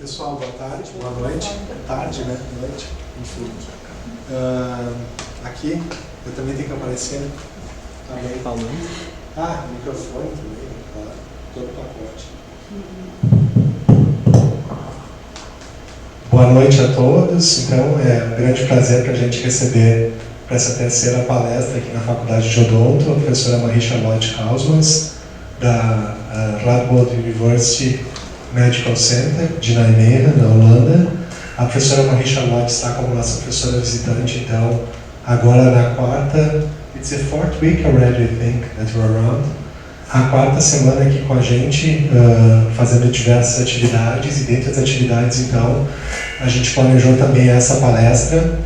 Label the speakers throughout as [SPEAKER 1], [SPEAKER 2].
[SPEAKER 1] Pessoal, boa tarde, boa noite. Tarde, né? Noite, enfim. Aqui, eu também tenho que aparecer, né? Tá bem.
[SPEAKER 2] Falando.
[SPEAKER 1] Microfone também, claro. Todo pacote. Boa noite a todos. Então, é um grande prazer para a gente receber para essa terceira palestra aqui na Faculdade de Odonto, a professora Marie-Charlotte Huysmans, da Radboud University Medical Centre, de Hijmegen, na Holanda. A professora Marie-Charlotte está como nossa professora visitante, então, agora na quarta, it's the fourth week already, I think, that we're around. A quarta semana aqui com a gente, fazendo diversas atividades, e dentre as atividades, então, a gente planejou também essa palestra,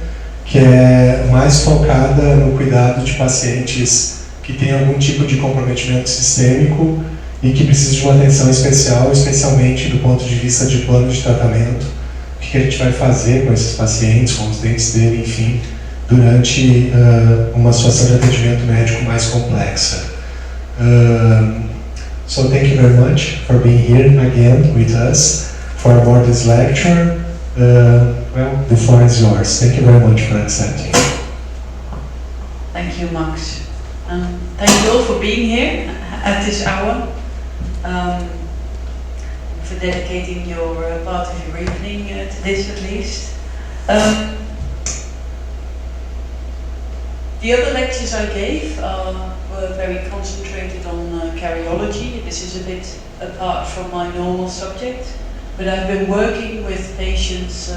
[SPEAKER 1] que é mais focada no cuidado de pacientes que têm algum tipo de comprometimento sistêmico e que precisam de uma atenção especial, especialmente do ponto de vista de plano de tratamento. O que a gente vai fazer com esses pacientes, com os dentes dele, enfim, durante uma situação de atendimento médico mais complexa. So thank you very much for being here again with us for more this lecture. Well, the floor is yours. Thank you very much for accepting.
[SPEAKER 3] Thank you, Max. Thank you all for being here at this hour, for dedicating your part of your evening to this at least. The other lectures I gave were very concentrated on cardiology. This is a bit apart from my normal subject, but I've been working with patients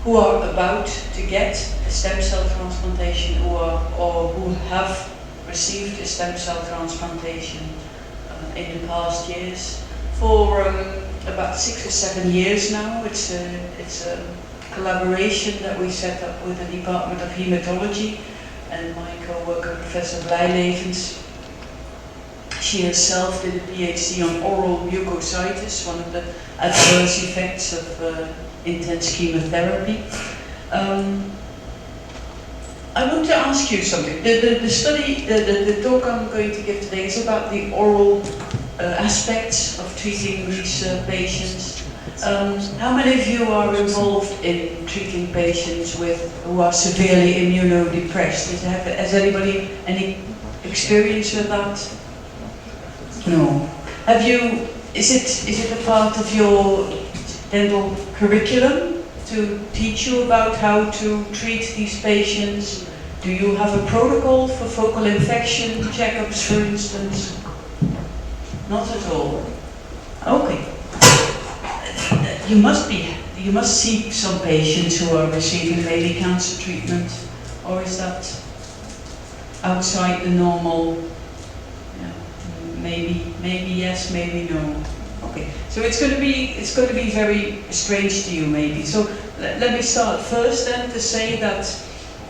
[SPEAKER 3] who are about to get a stem cell transplantation or who have received a stem cell transplantation in the past years. For about 6 or 7 years now. It's a collaboration that we set up with the Department of Hematology and my co-worker Professor Blijlevens. She herself did a PhD on oral mucositis, one of the adverse effects of intense chemotherapy. I want to ask you something. The talk I'm going to give today is about the oral aspects of treating these patients. How many of you are involved in treating patients who are severely immunodepressed? Has anybody any experience with that? No. Is it a part of your dental curriculum to teach you about how to treat these patients? Do you have a protocol for focal infection checkups, for instance? Not at all. Okay. You must see some patients who are receiving maybe cancer treatment, or is that outside the normal? Maybe yes, maybe no. Okay, so it's going to be very strange to you, maybe. So let me start first then to say that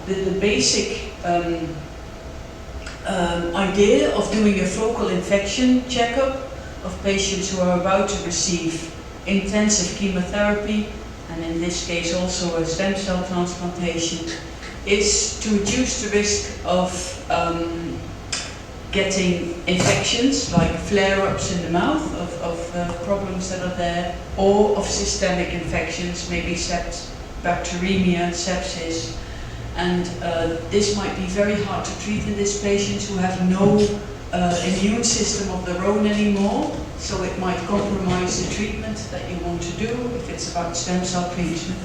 [SPEAKER 3] the basic idea of doing a focal infection checkup of patients who are about to receive intensive chemotherapy, and in this case also a stem cell transplantation, is to reduce the risk of getting infections like flare-ups in the mouth of problems that are there, or of systemic infections, maybe bacteremia, sepsis. And this might be very hard to treat in these patients who have no immune system of their own anymore, so it might compromise the treatment that you want to do if it's about stem cell treatment.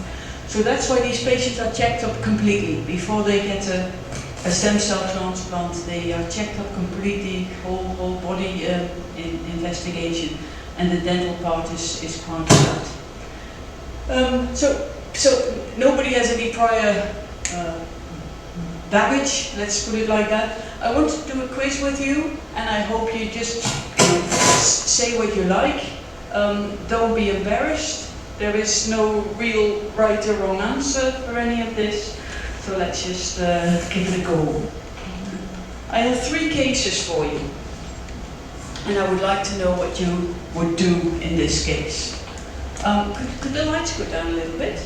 [SPEAKER 3] So that's why these patients are checked up completely. Before they get a stem cell transplant, they are checked up completely, whole body investigation, and the dental part is part of that. So nobody has any prior baggage, let's put it like that. I want to do a quiz with you, and I hope you just say what you like. Don't be embarrassed. There is no real right or wrong answer for any of this, so let's just give it a go. I have 3 cases for you, and I would like to know what you would do in this case. Could the lights go down a little bit?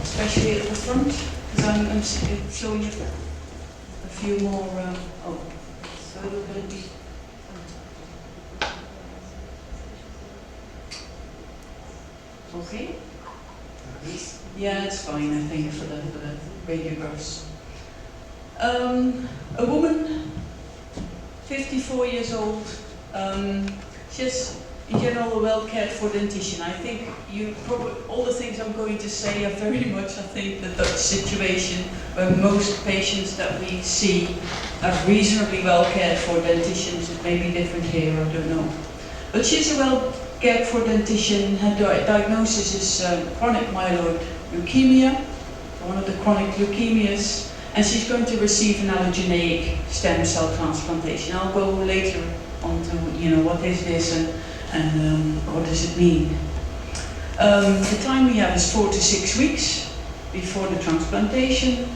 [SPEAKER 3] Especially at the front, because I'm showing you a few more. So it'll be. Okay? Yeah, it's fine, I think, for the radiographs. A woman, 54 years old, she's in general a well cared for dentition. I think you probably, all the things I'm going to say are very much, I think, the Dutch situation where most patients that we see are reasonably well cared for dentitions. It may be different here, I don't know. But she's a well cared for dentition. Her diagnosis is chronic myeloid leukemia, one of the chronic leukemias, and she's going to receive an allogeneic stem cell transplantation. I'll go later on to, what is this and what does it mean. The time we have is 4 to 6 weeks before the transplantation.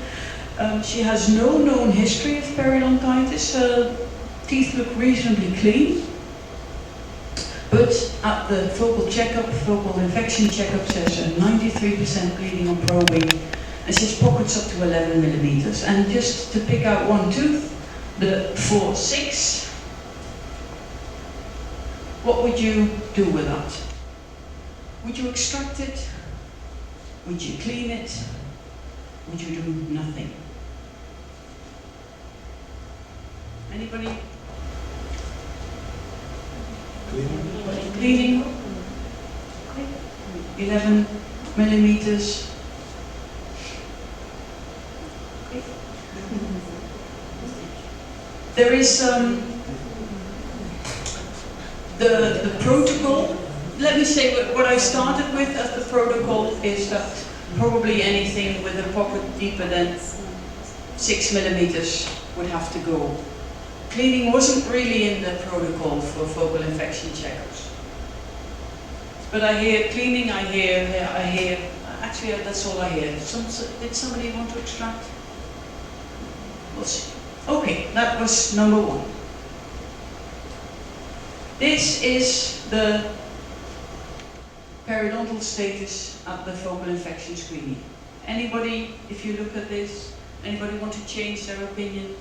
[SPEAKER 3] She has no known history of periodontitis. Her teeth look reasonably clean. But at the focal infection checkup, there's a 93% bleeding on probing, and she has pockets up to 11 millimeters. And just to pick out one tooth, the 4-6, what would you do with that? Would you extract it? Would you clean it? Would you do nothing? Anybody? Cleaning. 11 millimeters. There is the protocol. Let me say what I started with as the protocol is that probably anything with a pocket deeper than 6 millimeters would have to go. Cleaning wasn't really in the protocol for focal infection checkups. But I hear cleaning, I hear, actually that's all I hear. Did somebody want to extract? We'll see. Okay, that was number 1. This is the periodontal status at the focal infection screening. Anybody, if you look at this, anybody want to change their opinion?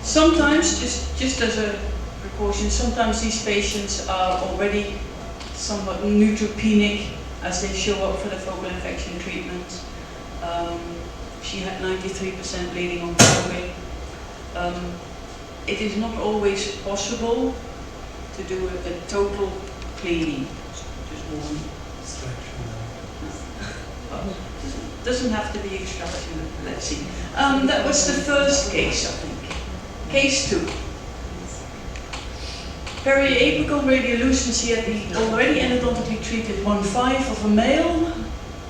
[SPEAKER 3] Sometimes, just as a precaution, sometimes these patients are already somewhat neutropenic as they show up for the focal infection treatment. She had 93% bleeding on probing. It is not always possible to do a total cleaning. Just warn. Doesn't have to be extraction. Let's see. That was the first case, I think. Case 2. Periapical radiolucency at the already endodontically treated 1-5 of a male,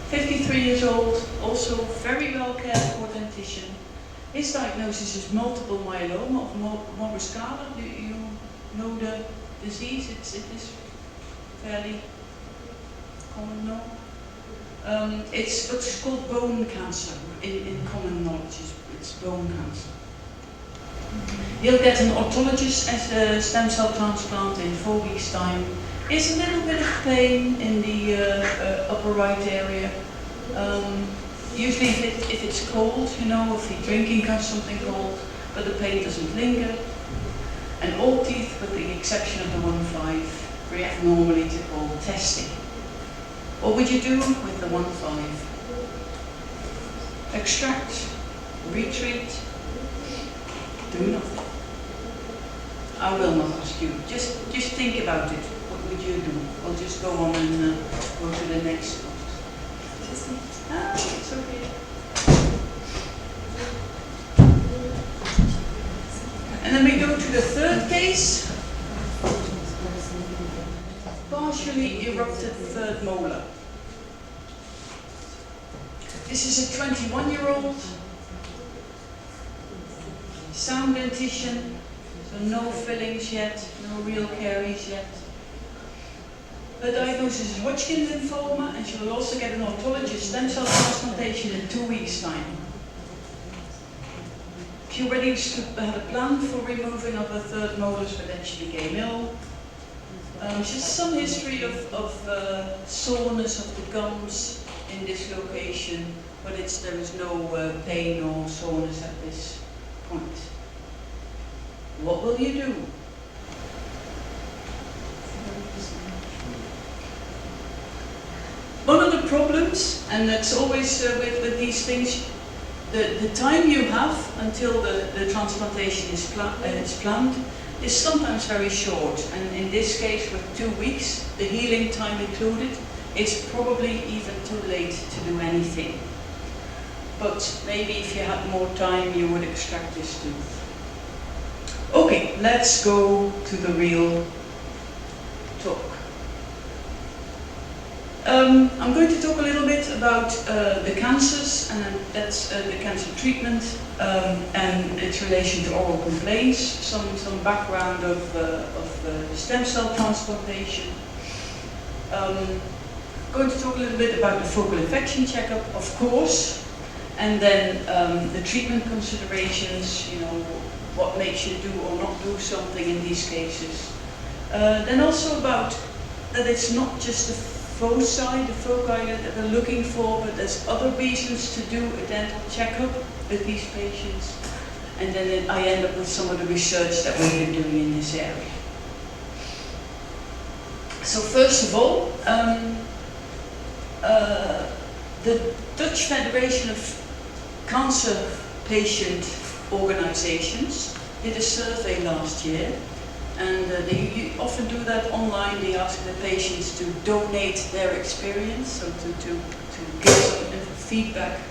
[SPEAKER 3] 53 years old, also very well cared for dentition. His diagnosis is multiple myeloma of Marie-Charlotte. Do you know the disease? It is fairly common, no? It's what's called bone cancer in common knowledge. It's bone cancer. He'll get an autologous stem cell transplant in 4 weeks' time. There's a little bit of pain in the upper right area. Usually if it's cold, if he's drinking something cold, but the pain doesn't linger. And all teeth, with the exception of the 1-5, react normally to cold testing. What would you do with the 1-5? Extract, retreat, do nothing. I will not ask you. Just think about it. What would you do? We'll just go on and go to the next one. It's okay. And then we go to the third case. Partially erupted third molar. This is a 21-year-old. Sound dentition, so no fillings yet, no real caries yet. Her diagnosis is Hodgkin lymphoma, and she will also get an autologous stem cell transplantation in 2 weeks' time. She already had a plan for removing of her third molars, but then she became ill. She has some history of soreness of the gums in this location, but there is no pain or soreness at this point. what will you do? One of the problems, and that's always with these things, the time you have until the transplantation is planned is sometimes very short, and in this case with 2 weeks, the healing time included, it's probably even too late to do anything. But maybe if you had more time you would extract this tooth. Okay, let's go to the real talk. I'm going to talk a little bit about the cancers, and that's the cancer treatment and its relation to oral complaints, some background of stem cell transplantation. Going to talk a little bit about the focal infection checkup, of course, and then the treatment considerations, you know, what makes you do or not do something in these cases. Then also about that it's not just the foci that we're looking for, but there's other reasons to do a dental checkup with these patients. And then I end up with some of the research that we've been doing in this area. So first of all, the Dutch Federation of Cancer Patient Organizations did a survey last year, and they often do that online. They ask the patients to donate their experience, so to give some feedback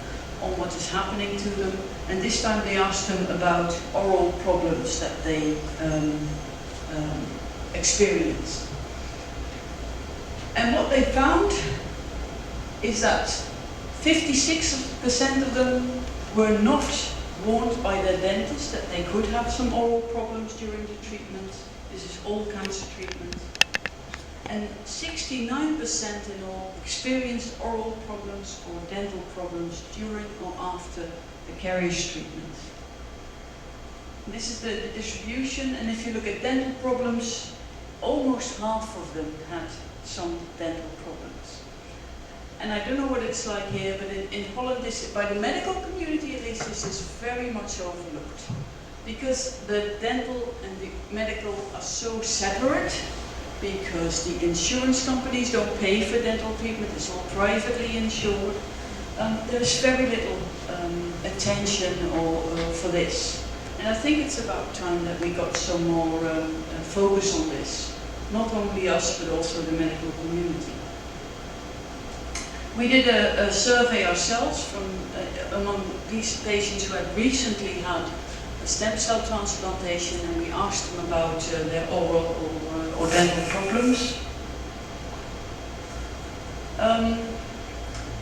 [SPEAKER 3] on what is happening to them. And this time they asked them about oral problems that they experience. And what they found is that 56% of them were not warned by their dentist that they could have some oral problems during the treatment. This is all cancer treatment. And 69% in all experienced oral problems or dental problems during or after the caries treatment. This is the distribution, and if you look at dental problems, almost half of them had some dental problems. And I don't know what it's like here, but in Holland, by the medical community at least, this is very much overlooked. Because the dental and the medical are so separate, because the insurance companies don't pay for dental treatment, it's all privately insured. There's very little attention for this. And I think it's about time that we got some more focus on this. Not only us, but also the medical community. We did a survey ourselves from among these patients who had recently had a stem cell transplantation, and we asked them about their oral or dental problems.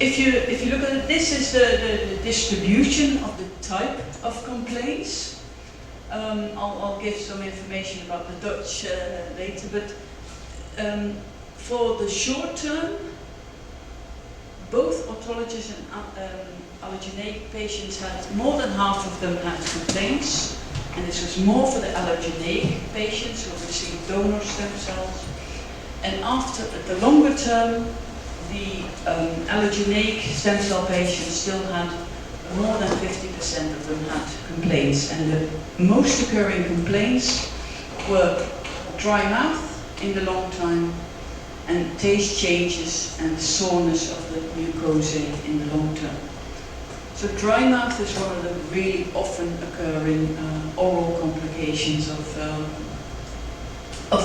[SPEAKER 3] If you look at it, this is the distribution of the type of complaints. I'll give some information about the Dutch later, but for the short term, both autologous and allogeneic patients had, more than half of them had complaints, and this was more for the allogeneic patients who received donor stem cells. And after the longer term, the allogeneic stem cell patients still had, more than 50% of them had complaints, and the most occurring complaints were dry mouth in the long time, and taste changes and soreness of the mucosae in the long term. So dry mouth is one of the really often occurring oral complications of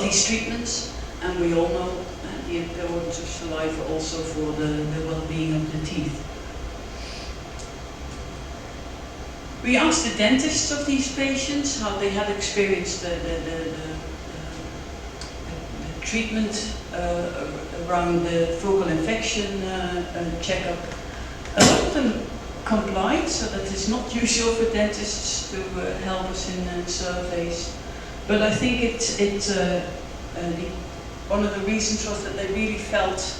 [SPEAKER 3] these treatments, and we all know the importance of saliva also for the well-being of the teeth. We asked the dentists of these patients how they had experienced the treatment around the focal infection checkup. A lot of them complied, so that it's not usual for dentists to help us in surveys. But I think one of the reasons was that they really felt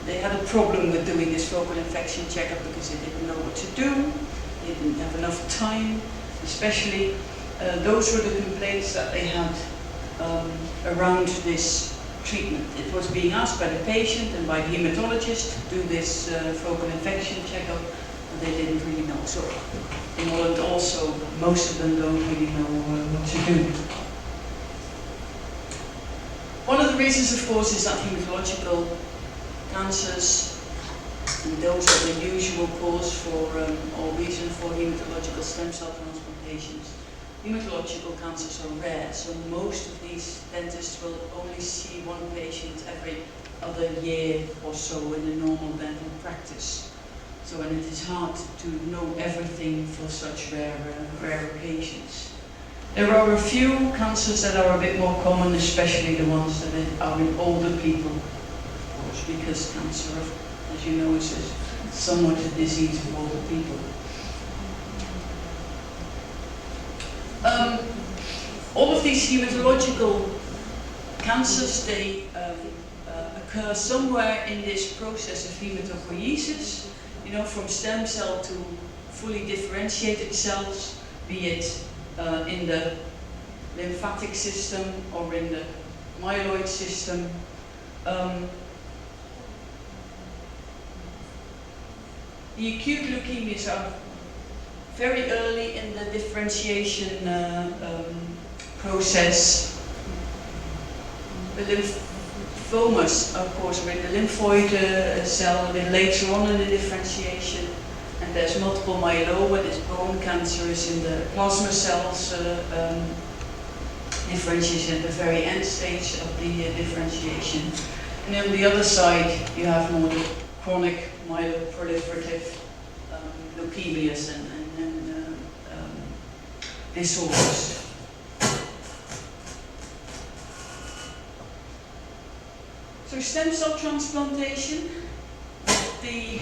[SPEAKER 3] they had a problem with doing this focal infection checkup because they didn't know what to do, they didn't have enough time, especially those were the complaints that they had around this treatment. It was being asked by the patient and by the hematologist to do this focal infection checkup, but they didn't really know So in Holland also, most of them don't really know what to do. One of the reasons, of course, is that hematological cancers, and those are the usual cause for, or reason for hematological stem cell transplantations. Hematological cancers are rare, so most of these dentists will only see one patient every other year or so in a normal dental practice. So, and it is hard to know everything for such rare occasions. There are a few cancers that are a bit more common, especially the ones that are in older people, of course, because cancer, as you know, is somewhat a disease of older people. All of these hematological cancers, they occur somewhere in this process of hematopoiesis, you know, from stem cell to fully differentiated cells, be it in the lymphatic system or in the myeloid system. The acute leukemias are very early in the differentiation process. The lymphomas, of course, are in the lymphoid cell a bit later on in the differentiation. And there's multiple myeloma, this bone cancer is in the plasma cells differentiation at the very end stage of the differentiation. And on the other side, you have more the chronic myeloproliferative leukemias and disorders. So stem cell transplantation, the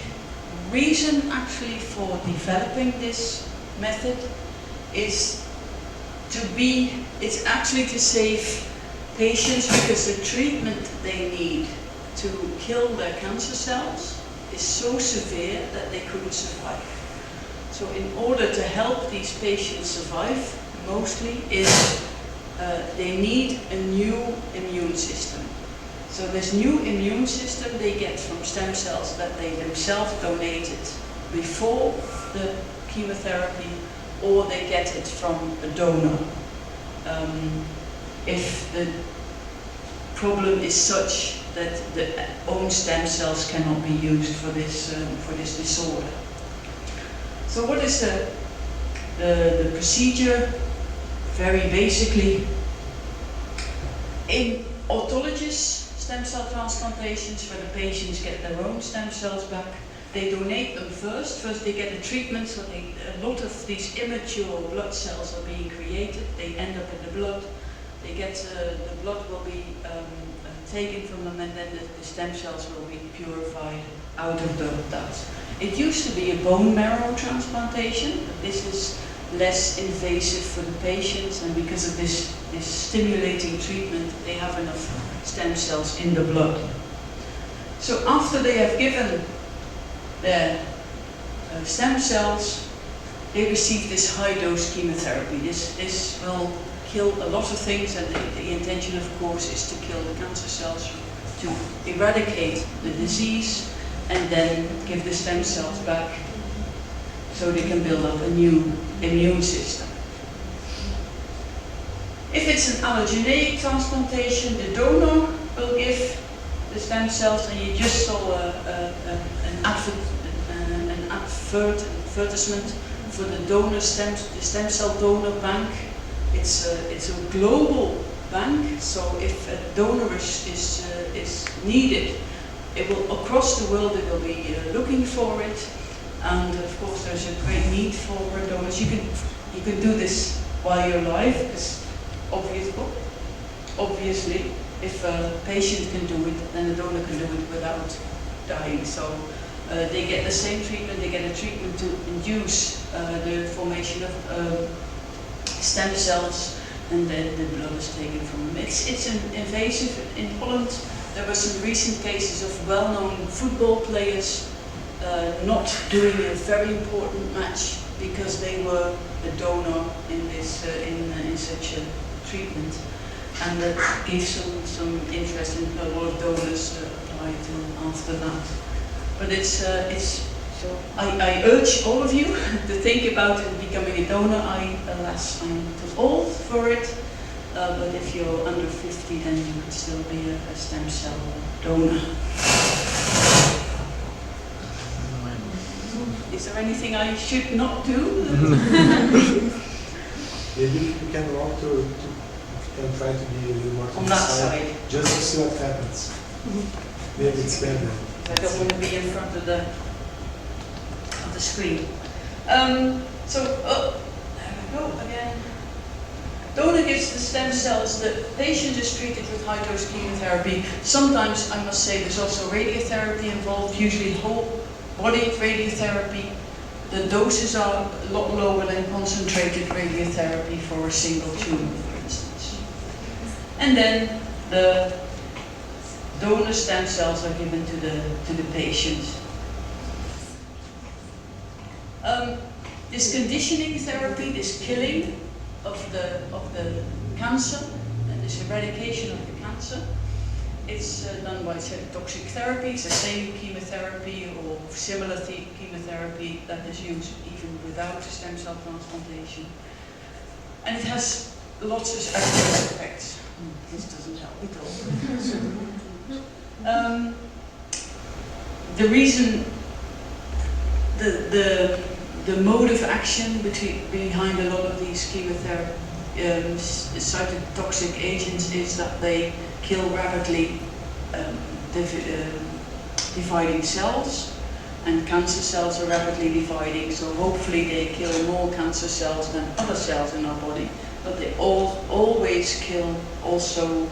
[SPEAKER 3] reason actually for developing this method is it's actually to save patients, because the treatment they need to kill their cancer cells is so severe that they couldn't survive. So in order to help these patients survive, mostly they need a new immune system. So this new immune system they get from stem cells that they themselves donated before the chemotherapy, or they get it from a donor. If the problem is such that the own stem cells cannot be used for this disorder. So what is the procedure? Very basically, in autologous stem cell transplantations, where the patients get their own stem cells back, they donate them first. First they get a treatment, so a lot of these immature blood cells are being created. They end up in the blood. They get the blood will be taken from them, and then the stem cells will be purified out of that. It used to be a bone marrow transplantation, but this is less invasive for the patients, and because of this stimulating treatment, they have enough stem cells in the blood. So after they have given their stem cells, they receive this high-dose chemotherapy. This will kill a lot of things, and the intention, of course, is to kill the cancer cells, to eradicate the disease, and then give the stem cells back so they can build up a new immune system. If it's an allogeneic transplantation, the donor will give the stem cells, and you just saw an advertisement for the stem cell donor bank. It's a global bank, so if a donor is needed, it will, across the world, they will be looking for it. And of course, there's a great need for donors. You can do this while you're alive, because obviously, if a patient can do it, then a donor can do it without dying. So they get the same treatment. They get a treatment to induce the formation of stem cells, and then the blood is taken from them. It's invasive. In Holland, there were some recent cases of well-known football players not doing a very important match because they were a donor in this in such a treatment, and that gave some interest, in a lot of donors applied to after that. But it's So I urge all of you to think about becoming a donor. Alas, I'm too old for it, but if you're under 50, then you could still be a stem cell donor. Is there anything I should not do?
[SPEAKER 1] Maybe you can walk to and try to be a little more
[SPEAKER 3] On that side.
[SPEAKER 1] just to see what happens. Maybe it's better.
[SPEAKER 3] I don't want to be in front of the screen. There we go again. Donor gives the stem cells. The patient is treated with high-dose chemotherapy. Sometimes, I must say, there's also radiotherapy involved, usually whole body radiotherapy. The doses are a lot lower than concentrated radiotherapy for a single tumor, for instance. And then the donor stem cells are given to the patient. This conditioning therapy, this killing of the cancer, and this eradication of the cancer, it's done by cytotoxic therapy. It's the same chemotherapy or similar chemotherapy that is used even without stem cell transplantation. And it has lots of adverse effects. This doesn't help at all. The reason, the mode of action behind a lot of these chemotherapy cytotoxic agents is that they kill rapidly dividing cells, and cancer cells are rapidly dividing, so hopefully they kill more cancer cells than other cells in our body, but they always kill also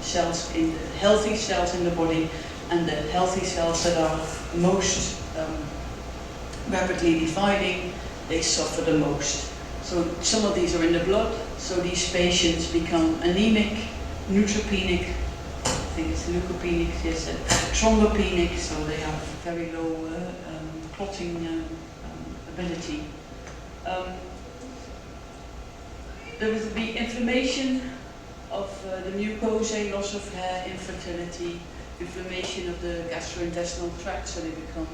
[SPEAKER 3] cells in the healthy cells in the body, and the healthy cells that are most rapidly dividing, they suffer the most. So some of these are in the blood, so these patients become anemic, neutropenic, I think it's leukopenic, yes, thrombopenic, so they have very low clotting ability. There will be inflammation of the mucosae, loss of hair, infertility, inflammation of the gastrointestinal tract, so they become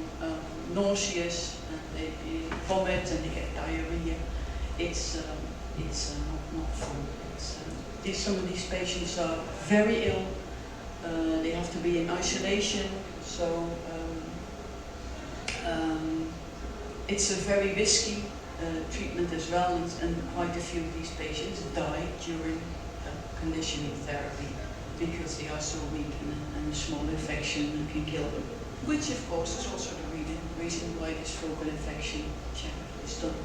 [SPEAKER 3] nauseous, and they vomit and they get diarrhea. It's not fun. Some of these patients are very ill. They have to be in isolation, so it's a very risky treatment as well, and quite a few of these patients die during conditioning therapy because they are so weak, and a small infection can kill them. Which, of course, is also the reason why this focal infection checkup is done.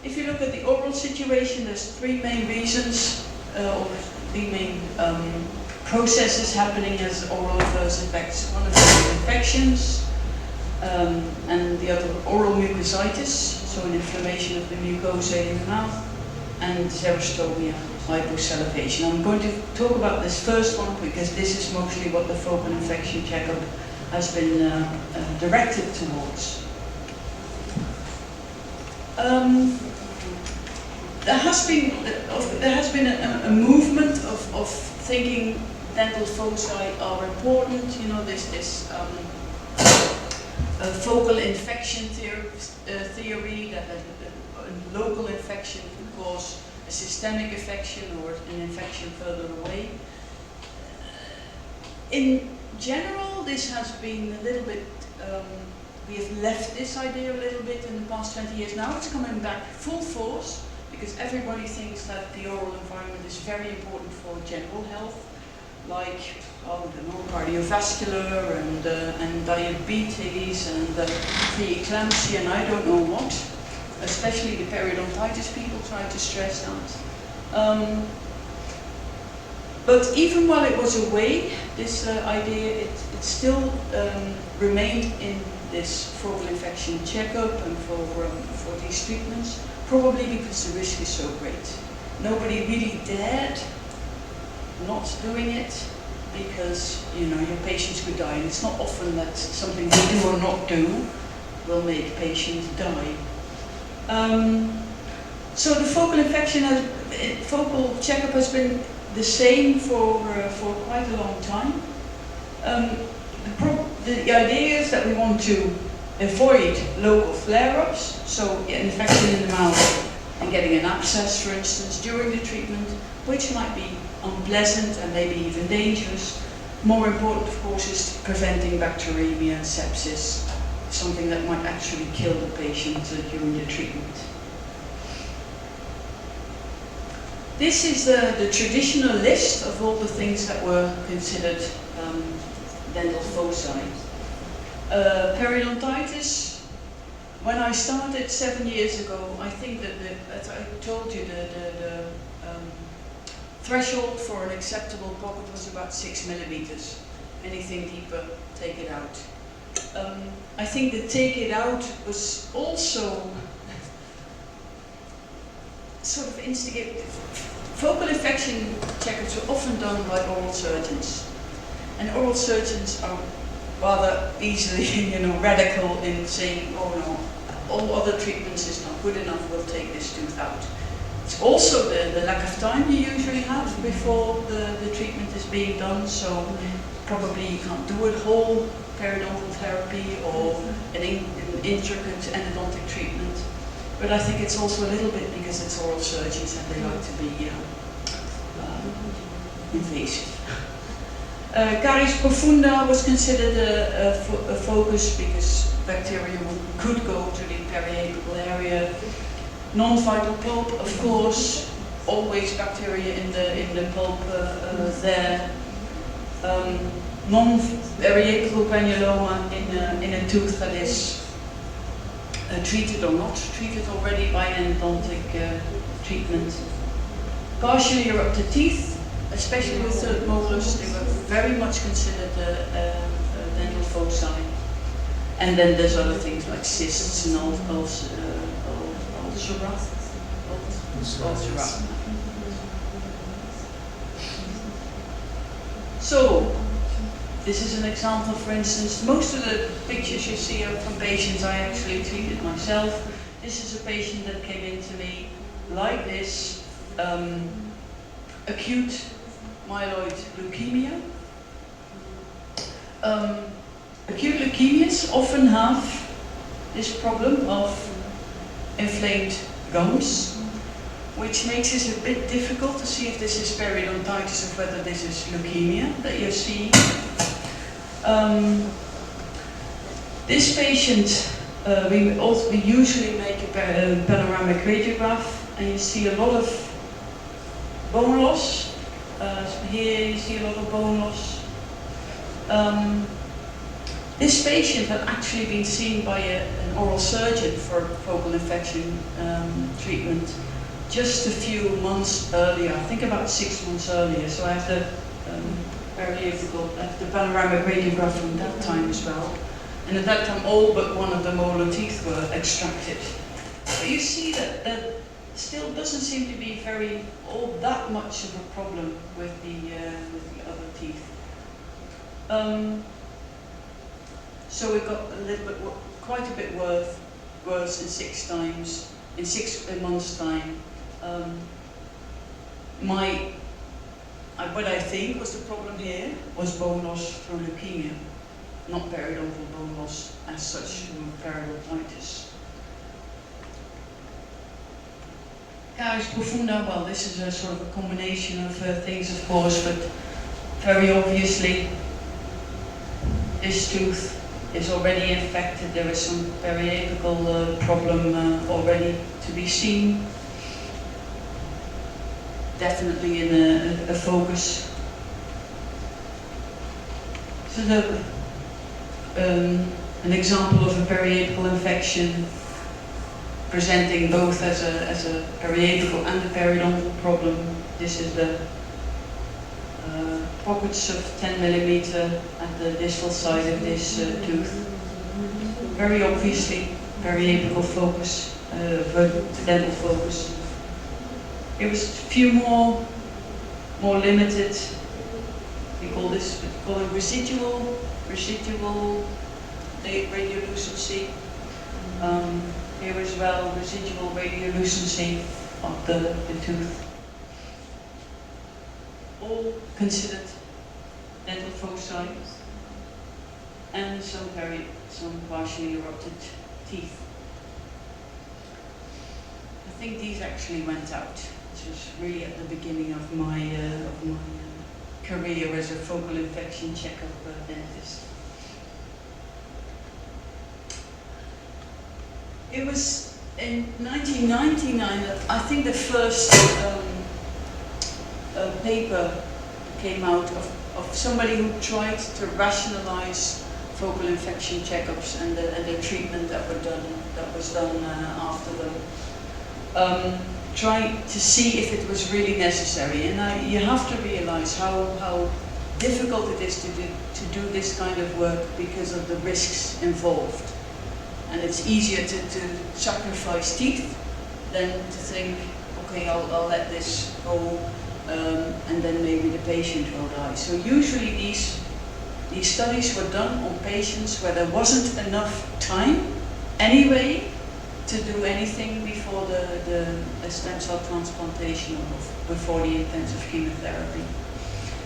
[SPEAKER 3] If you look at the oral situation, there's three main reasons, or three main processes happening as oral adverse effects. One of them is infections, and the other oral mucositis, so an inflammation of the mucosa in the mouth, and xerostomia, hyposalivation. I'm going to talk about this first one because this is mostly what the focal infection checkup has been directed towards. There has been a movement of thinking dental foci are important. You know, this focal infection theory that a local infection can cause a systemic infection or an infection further away. In general, this has been a little bit. We have left this idea a little bit in the past 20 years. Now it's coming back full force because everybody thinks that the oral environment is very important for general health, like cardiovascular and diabetes and preeclampsia and I don't know what. Especially the periodontitis people try to stress that. But even while it was away, this idea, it still remained in this focal infection checkup and for these treatments, probably because the risk is so great. Nobody really dared not doing it because, you know, your patients could die, and it's not often that something we do or not do will make patients die. So the focal focal checkup has been the same for quite a long time. The idea is that we want to avoid local flare-ups, so infection in the mouth and getting an abscess, for instance, during the treatment, which might be unpleasant and maybe even dangerous. More important, of course, is preventing bacteremia and sepsis, something that might actually kill the patient during the treatment. This is the traditional list of all the things that were considered dental foci. Periodontitis, when I started 7 years ago, I think that, as I told you, the threshold for an acceptable pocket was about 6 millimeters. Anything deeper, take it out. I think the take it out was also sort of instigated. Focal infection checkers are often done by oral surgeons. And oral surgeons are rather easily, radical in saying, oh no, all other treatments is not good enough, we'll take this tooth out. It's also the lack of time you usually have before the treatment is being done, so probably you can't do a whole periodontal therapy or an intricate endodontic treatment. But I think it's also a little bit because it's oral surgeons and they like to be invasive. Caries profunda was considered a focus because bacteria could go to the periapical area. Non-vital pulp, of course, always bacteria in the pulp there. Non-periapical granuloma in a tooth that is treated or not treated already by an endodontic treatment. Partially erupted teeth, especially with third molars, they were very much considered dental foci. And then there's other things like cysts and ulcera. So, this is an example, for instance. Most of the pictures you see are from patients I actually treated myself. This is a patient that came in to me like this, acute myeloid leukemia. Acute leukemias often have this problem of inflamed gums, which makes it a bit difficult to see if this is periodontitis or whether this is leukemia that you're seeing. This patient, we usually make a panoramic radiograph, and you see a lot of bone loss. Here you see a lot of bone loss. This patient had actually been seen by an oral surgeon for focal infection treatment just a few months earlier, I think about 6 months earlier. So I have the panoramic radiograph from that time as well. And at that time all but one of the molar teeth were extracted. But you see that still doesn't seem to be all that much of a problem with the other teeth. So it got quite a bit worse in 6 months' time. What I think was the problem here was bone loss through leukemia, not periodontal bone loss as such through periodontitis. Caries profunda, well, this is a sort of a combination of things, of course, but very obviously this tooth is already infected. There is some periapical problem already to be seen. Definitely in a focus. So an example of a periapical infection presenting both as a periapical and a periodontal problem. This is the pockets of 10 millimeter at the distal side of this tooth. Very obviously periapical focus, dental focus. Here was a few more limited. We call it residual radiolucency. Here as well, residual radiolucency of the tooth. All considered dental foci. and some partially erupted teeth. I think these actually went out. This was really at the beginning of my career as a focal infection checkup dentist. It was in 1999 that I think the first paper came out of somebody who tried to rationalize focal infection checkups and the treatment that was done after them. Trying to see if it was really necessary, and you have to realize how difficult it is to do this kind of work because of the risks involved. And it's easier to sacrifice teeth than to think, okay, I'll let this go, and then maybe the patient will die. So usually these studies were done on patients where there wasn't enough time anyway to do anything before the stem cell transplantation or before the intensive chemotherapy.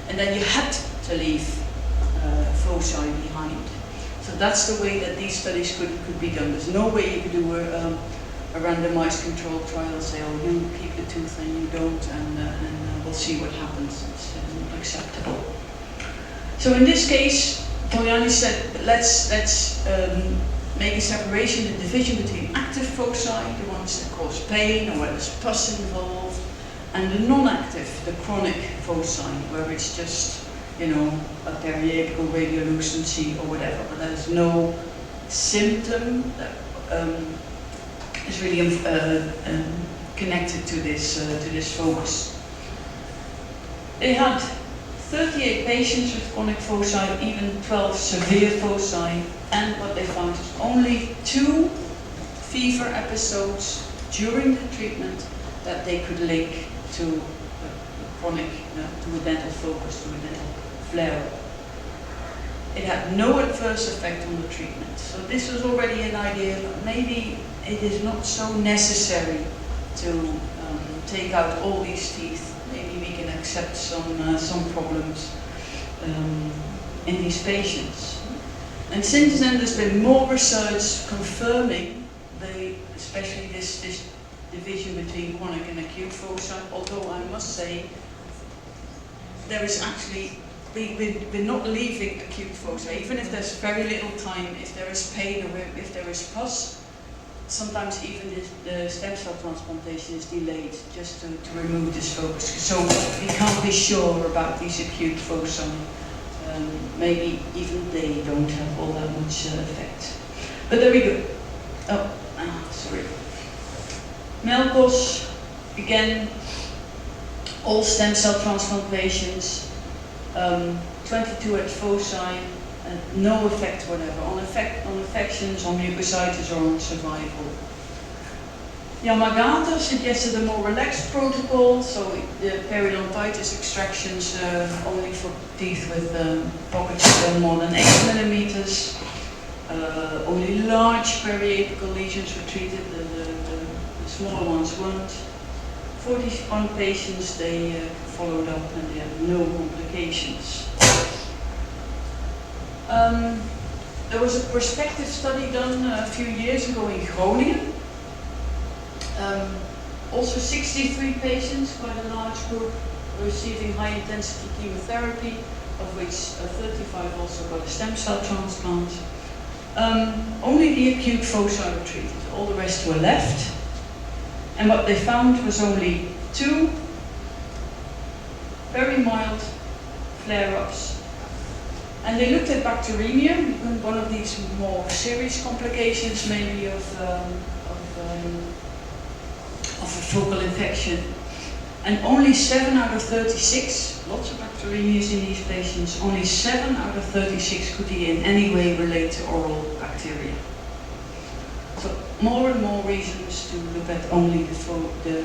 [SPEAKER 3] And then you had to leave foci behind. So that's the way that these studies could be done. There's no way you could do a randomized controlled trial, say, oh, you keep the tooth and you don't, and we'll see what happens. It's not acceptable. So in this case, Toriani said, let's make a separation, a division between active foci, the ones that cause pain or where there's pus involved, and the non-active, the chronic foci, where it's just, you know, a periapical radiolucency or whatever, but there's no symptom that is really connected to this focus. They had 38 patients with chronic foci, even 12 severe foci, and what they found is only 2 fever episodes during the treatment that they could link to chronic, to a dental focus, to a dental flare-up. It had no adverse effect on the treatment. So this was already an idea that maybe it is not so necessary to take out all these teeth. Maybe we can accept some problems in these patients. And since then there's been more research confirming especially this division between chronic and acute foci, although I must say there is actually, we're not leaving acute foci, even if there's very little time, if there is pain or if there is pus, sometimes even the stem cell transplantation is delayed just to remove this focus. So we can't be sure about these acute foci. Maybe even they don't have all that much effect. But there we go. Sorry. Melkos, again, all stem cell transplant patients, 22 at foci, no effect whatever, on infections, on mucositis or on survival. Yamagata suggested a more relaxed protocol, so the periodontitis extractions only for teeth with pockets more than 8 millimeters. Only large periapical lesions were treated, the smaller ones weren't. 41 patients they followed up and they had no complications. There was a prospective study done a few years ago in Groningen. Also 63 patients, quite a large group, receiving high intensity chemotherapy, of which 35 also got a stem cell transplant. Only the acute foci were treated, all the rest were left. And what they found was only 2 very mild flare-ups. And they looked at bacteremia, one of these more serious complications maybe of a focal infection. And only 7 out of 36, lots of bacteremias in these patients, only 7 out of 36 could in any way relate to oral bacteria. So more and more reasons to look at only the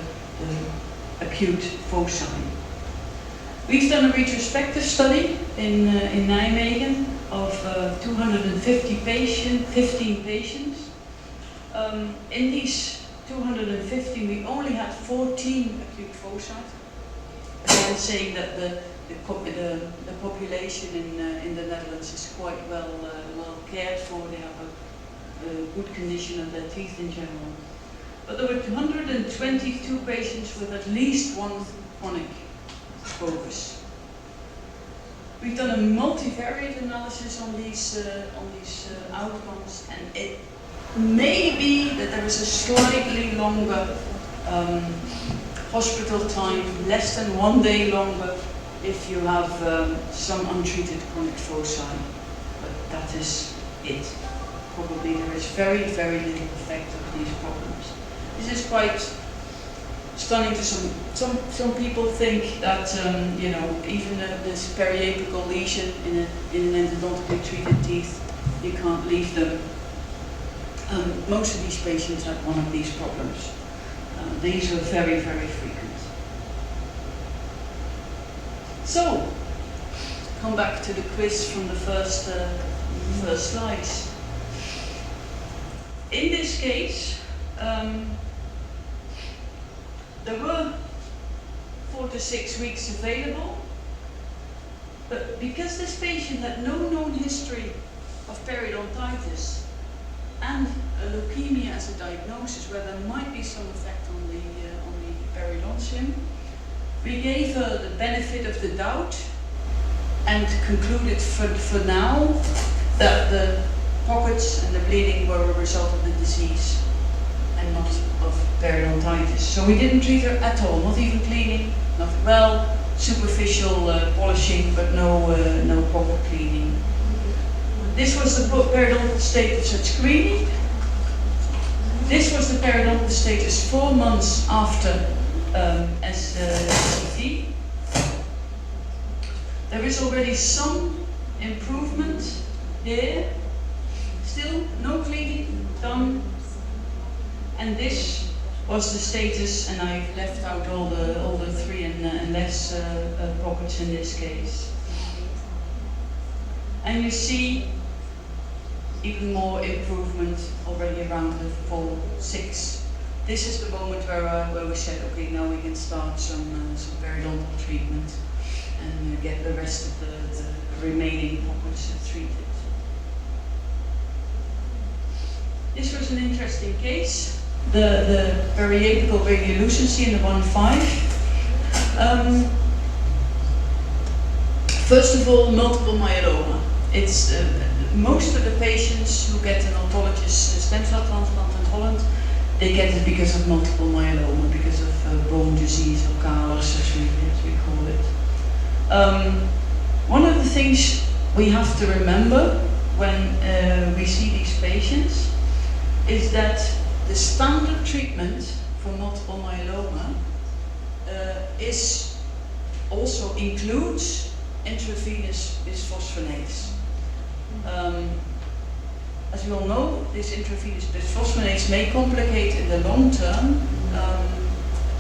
[SPEAKER 3] acute foci. We've done a retrospective study in Hijmegen of 250 15 patients. In these 250, we only had 14 acute foci. Again, saying that the population in the Netherlands is quite well cared for, they have a good condition of their teeth in general. But there were 122 patients with at least one chronic bogus. We've done a multivariate analysis on these outcomes, and it may be that there is a slightly longer hospital time, less than 1 day longer, if you have some untreated chronic foci. But that is it. Probably there is very, very little effect of these problems. This is quite stunning to some people think that you know, even this periapical lesion in an endodontically treated teeth, you can't leave them. Most of these patients had one of these problems. These are very, very frequent. So, come back to the quiz from the first slides. In this case, there were 4 to 6 weeks available, but because this patient had no known history of periodontitis and a leukemia as a diagnosis where there might be some effect on the periodontium, we gave her the benefit of the doubt and concluded for now that the pockets and the bleeding were a result of the disease and not of periodontitis. So we didn't treat her at all, not even cleaning, nothing. Well, superficial polishing, but no proper cleaning. This was the periodontal status at screening. This was the periodontal status 4 months after SCT. There is already some improvement here. Still no cleaning done. And this was the status, and I've left out all the 3 and less pockets in this case. And you see even more improvement already around the 4, 6. This is the moment where we said, okay, now we can start some periodontal treatment and get the rest of the remaining pockets treated. This was an interesting case. The periapical radiolucency in the 1.5. First of all, multiple myeloma. It's most of the patients who get an autologous stem cell transplant in Holland, they get it because of multiple myeloma, because of bone disease or callus, as we call it. One of the things we have to remember when we see these patients is that the standard treatment for multiple myeloma also includes intravenous bisphosphonates. As you all know, this intravenous bisphosphonates may complicate in the long term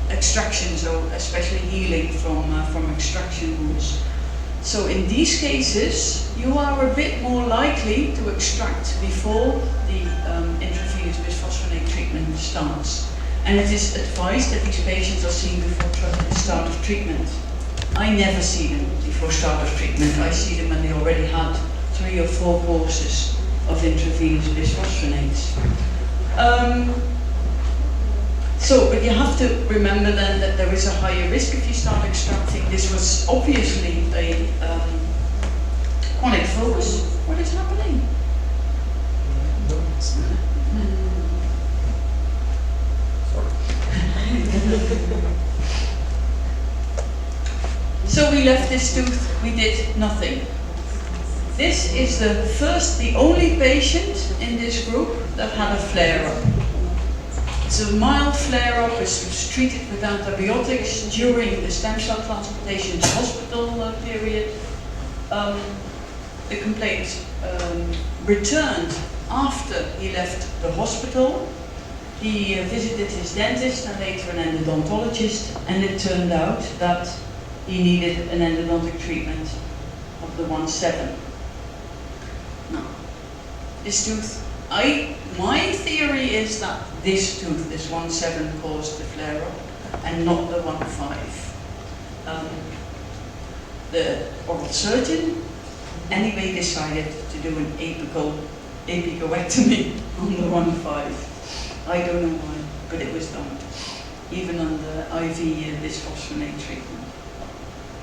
[SPEAKER 3] extraction, so especially healing from extraction wounds. So in these cases, you are a bit more likely to extract before the intravenous bisphosphonate treatment starts. And it is advised that these patients are seen before the start of treatment. I never see them before start of treatment. I see them when they already had 3 or 4 courses of intravenous bisphosphonates. But you have to remember then that there is a higher risk if you start extracting. This was obviously a chronic focus. What is happening? So we left this tooth, we did nothing. This is the only patient in this group that had a flare-up. It's a mild flare-up, it was treated with antibiotics during the stem cell transplantation hospital period. The complaint returned after he left the hospital. He visited his dentist and later an endodontologist, and it turned out that he needed an endodontic treatment of the 1.7. Now, this tooth, my theory is that this tooth, this 1.7, caused the flare-up and not the 1.5. The oral surgeon anyway decided to do an apical epicoectomy on the 1.5. I don't know why, but it was done. Even on the IV bisphosphonate treatment.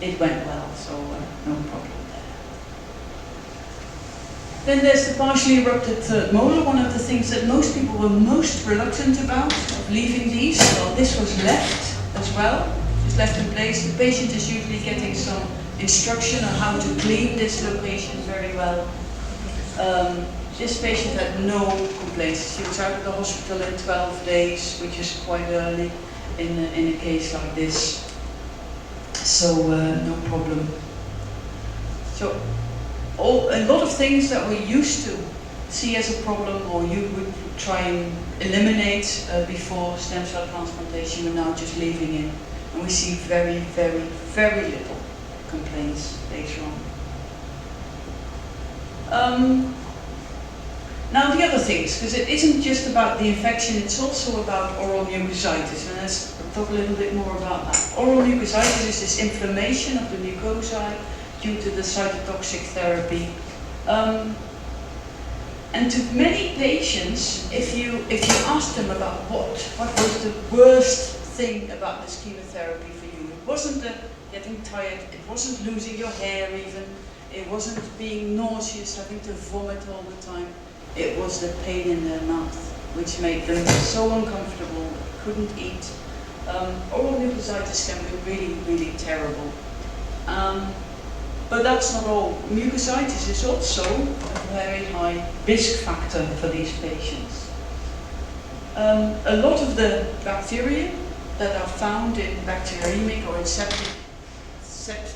[SPEAKER 3] It went well, so no problem there. Then there's the partially erupted third molar. One of the things that most people were most reluctant about, of leaving these. Well, this was left as well. It's left in place. The patient is usually getting some instruction on how to clean this location very well. This patient had no complaints. She was out of the hospital in 12 days, which is quite early in a case like this. So no problem. So a lot of things that we used to see as a problem, or you would try and eliminate before stem cell transplantation, we're now just leaving in. And we see very, very, very little complaints later on. Now the other things, because it isn't just about the infection, it's also about oral mucositis, and let's talk a little bit more about that. Oral mucositis is this inflammation of the mucosa due to the cytotoxic therapy. And to many patients, if you ask them about what was the worst thing about this chemotherapy for you, it wasn't the getting tired, it wasn't losing your hair even, it wasn't being nauseous, having to vomit all the time. It was the pain in their mouth, which made them so uncomfortable, couldn't eat. Oral mucositis can be really, really terrible. But that's not all. Mucositis is also a very high risk factor for these patients. A lot of the bacteria that are found in bacteremic or in septic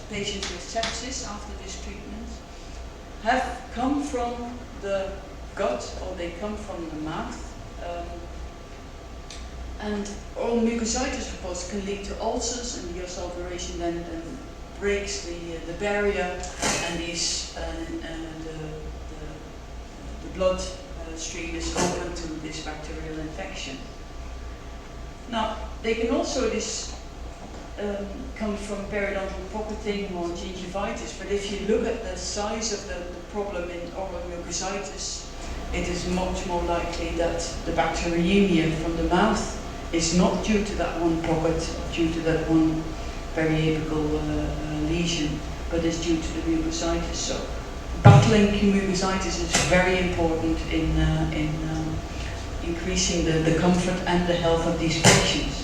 [SPEAKER 3] patients with sepsis after this treatment have come from the gut, or they come from the mouth. And oral mucositis, of course, can lead to ulcers, and the ulceration then breaks the barrier, and the blood stream is open to this bacterial infection. Now, they can also come from periodontal pocketing or gingivitis, but if you look at the size of the problem in oral mucositis, it is much more likely that the bacteremia from the mouth is not due to that one pocket, due to that one very apical lesion, but is due to the mucositis. So battling mucositis is very important in increasing the comfort and the health of these patients.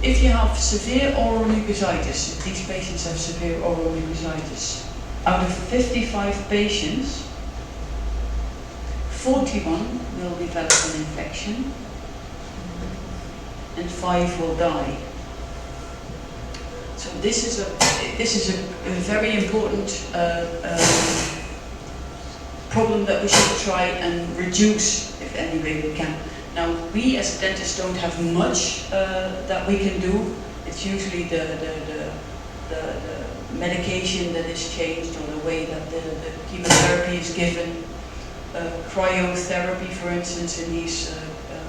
[SPEAKER 3] If you have severe oral mucositis, if these patients have severe oral mucositis, out of 55 patients, 41 will develop an infection and 5 will die. So this is a very important problem that we should try and reduce if any way we can. Now, we as dentists don't have much that we can do. It's usually the medication that is changed, or the way that the chemotherapy is given. Cryotherapy, for instance, in these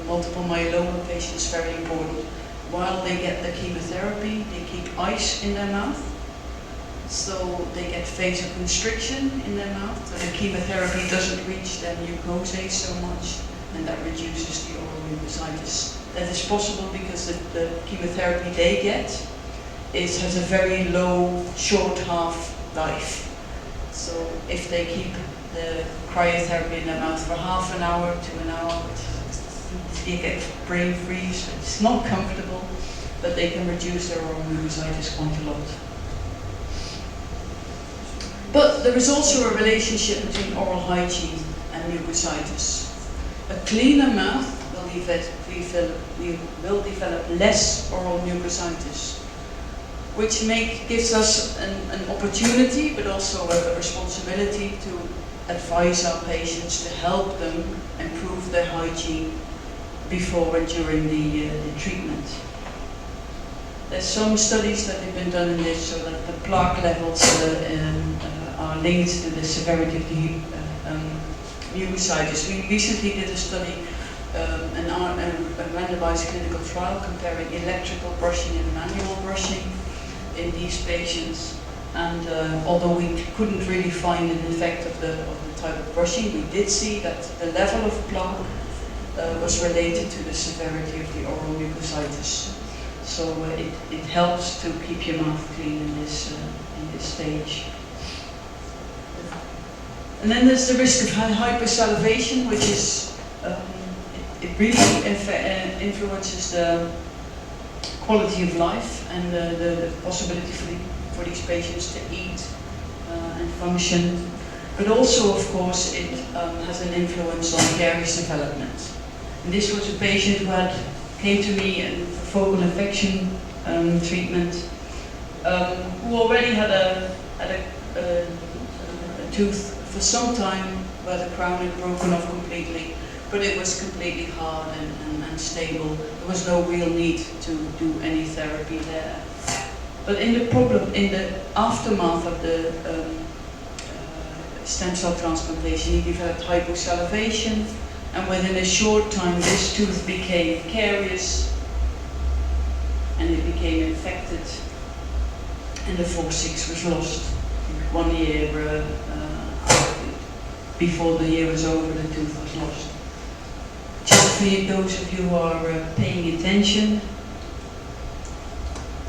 [SPEAKER 3] multiple myeloma patients is very important. While they get the chemotherapy, they keep ice in their mouth, so they get vasoconstriction in their mouth, so the chemotherapy doesn't reach their mucosae so much, and that reduces the oral mucositis. That is possible because the chemotherapy they get has a very low, short half-life. So if they keep the cryotherapy in their mouth for half an hour to an hour, they get brain freeze. It's not comfortable, but they can reduce their oral mucositis quite a lot. But there is also a relationship between oral hygiene and mucositis. A cleaner mouth will develop less oral mucositis, which gives us an opportunity, but also a responsibility to advise our patients to help them improve their hygiene before and during the treatment. There's some studies that have been done in this, so that the plaque levels are linked to the severity of the mucositis. We recently did a study, a randomized clinical trial comparing electrical brushing and manual brushing in these patients. And although we couldn't really find an effect of the type of brushing, we did see that the level of plaque was related to the severity of the oral mucositis. So it helps to keep your mouth clean in this stage. And then there's the risk of hypersalivation, which is, it really influences the quality of life and the possibility for these patients to eat and function. But also, of course, it has an influence on caries development. And this was a patient who came to me for focal infection treatment, who already had a tooth for some time where the crown had broken off completely, but it was completely hard and stable. There was no real need to do any therapy there. But in the aftermath of the stem cell transplantation, he developed hyposalivation, and within a short time this tooth became carious and it became infected, and the forceps was lost. 1 year before the year was over, the tooth was lost. Just for those of you who are paying attention,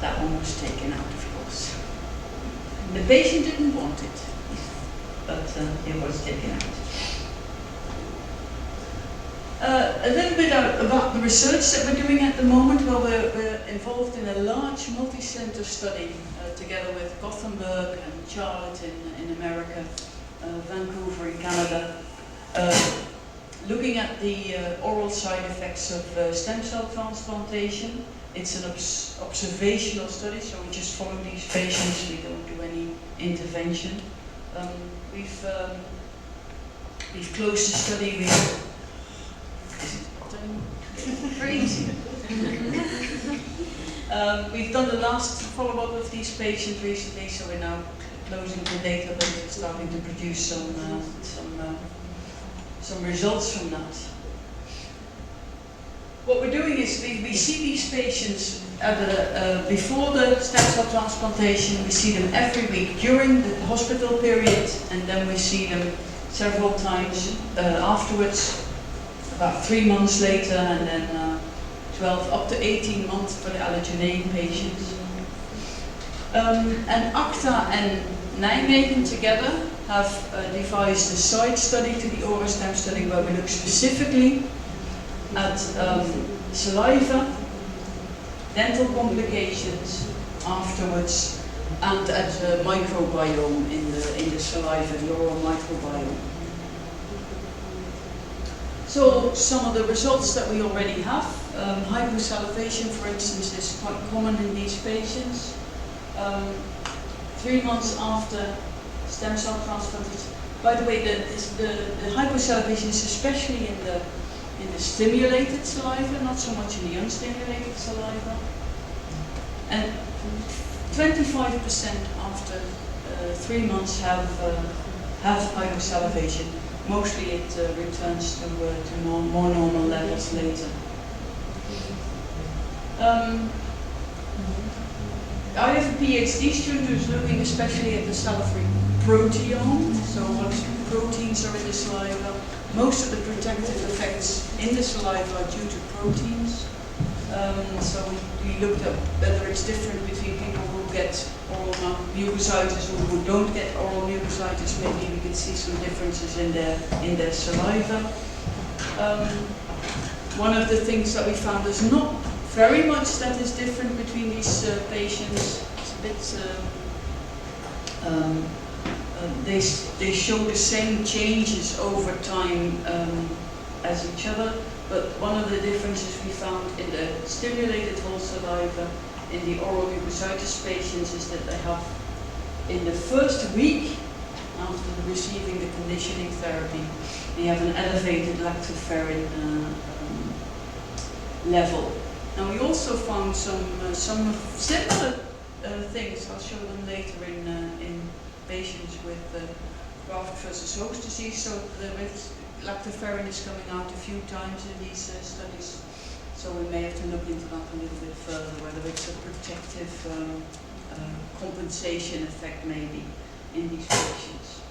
[SPEAKER 3] that one was taken out, of course. The patient didn't want it, but it was taken out. A little bit about the research that we're doing at the moment. Well, we're involved in a large multi-center study together with Gothenburg and Charlotte in America, Vancouver in Canada, looking at the oral side effects of stem cell transplantation. It's an observational study, so we just follow these patients, we don't do any intervention. We've closed the study. Crazy. We've done the last follow-up of these patients recently, so we're now closing the database and starting to produce some results from that. What we're doing is we see these patients before the stem cell transplantation. We see them every week during the hospital period, and then we see them several times afterwards, about 3 months later, and then 12 up to 18 months for the allogeneic patients. And ACTA and Nijmegen together have devised a side study to the ORA-STEM study where we look specifically at saliva, dental complications afterwards, and at the microbiome in the saliva, the oral microbiome. So some of the results that we already have, hyposalivation, for instance, is quite common in these patients. 3 months after stem cell transplantation. By the way, the hyposalivation is especially in the stimulated saliva, not so much in the unstimulated saliva. And 25% after 3 months have hyposalivation. Mostly it returns to more normal levels later. I have a PhD student who's looking especially at the salivary proteome, so what proteins are in the saliva. Most of the protective effects in the saliva are due to proteins. So we looked at whether it's different between people who get oral mucositis or who don't get oral mucositis. Maybe we could see some differences in their saliva. One of the things that we found is not very much that is different between these patients. It's a bit, they show the same changes over time as each other, but one of the differences we found in the stimulated whole saliva in the oral mucositis patients is that they have, in the first week after receiving the conditioning therapy, they have an elevated lactoferrin level. Now we also found some similar things. I'll show them later in patients with graft versus host disease. So lactoferrin is coming out a few times in these studies. So we may have to look into that a little bit further, whether it's a protective compensation effect maybe in these patients.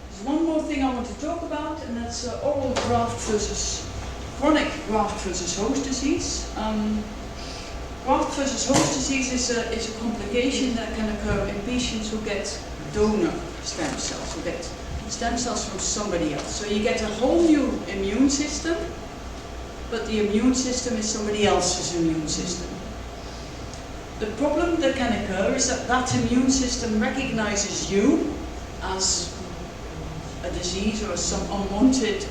[SPEAKER 3] There's one more thing I want to talk about, and that's oral graft versus chronic graft versus host disease. Graft versus host disease is a complication that can occur in patients who get donor stem cells, who get stem cells from somebody else. So you get a whole new immune system, but the immune system is somebody else's immune system. The problem that can occur is that that immune system recognizes you as a disease or some unwanted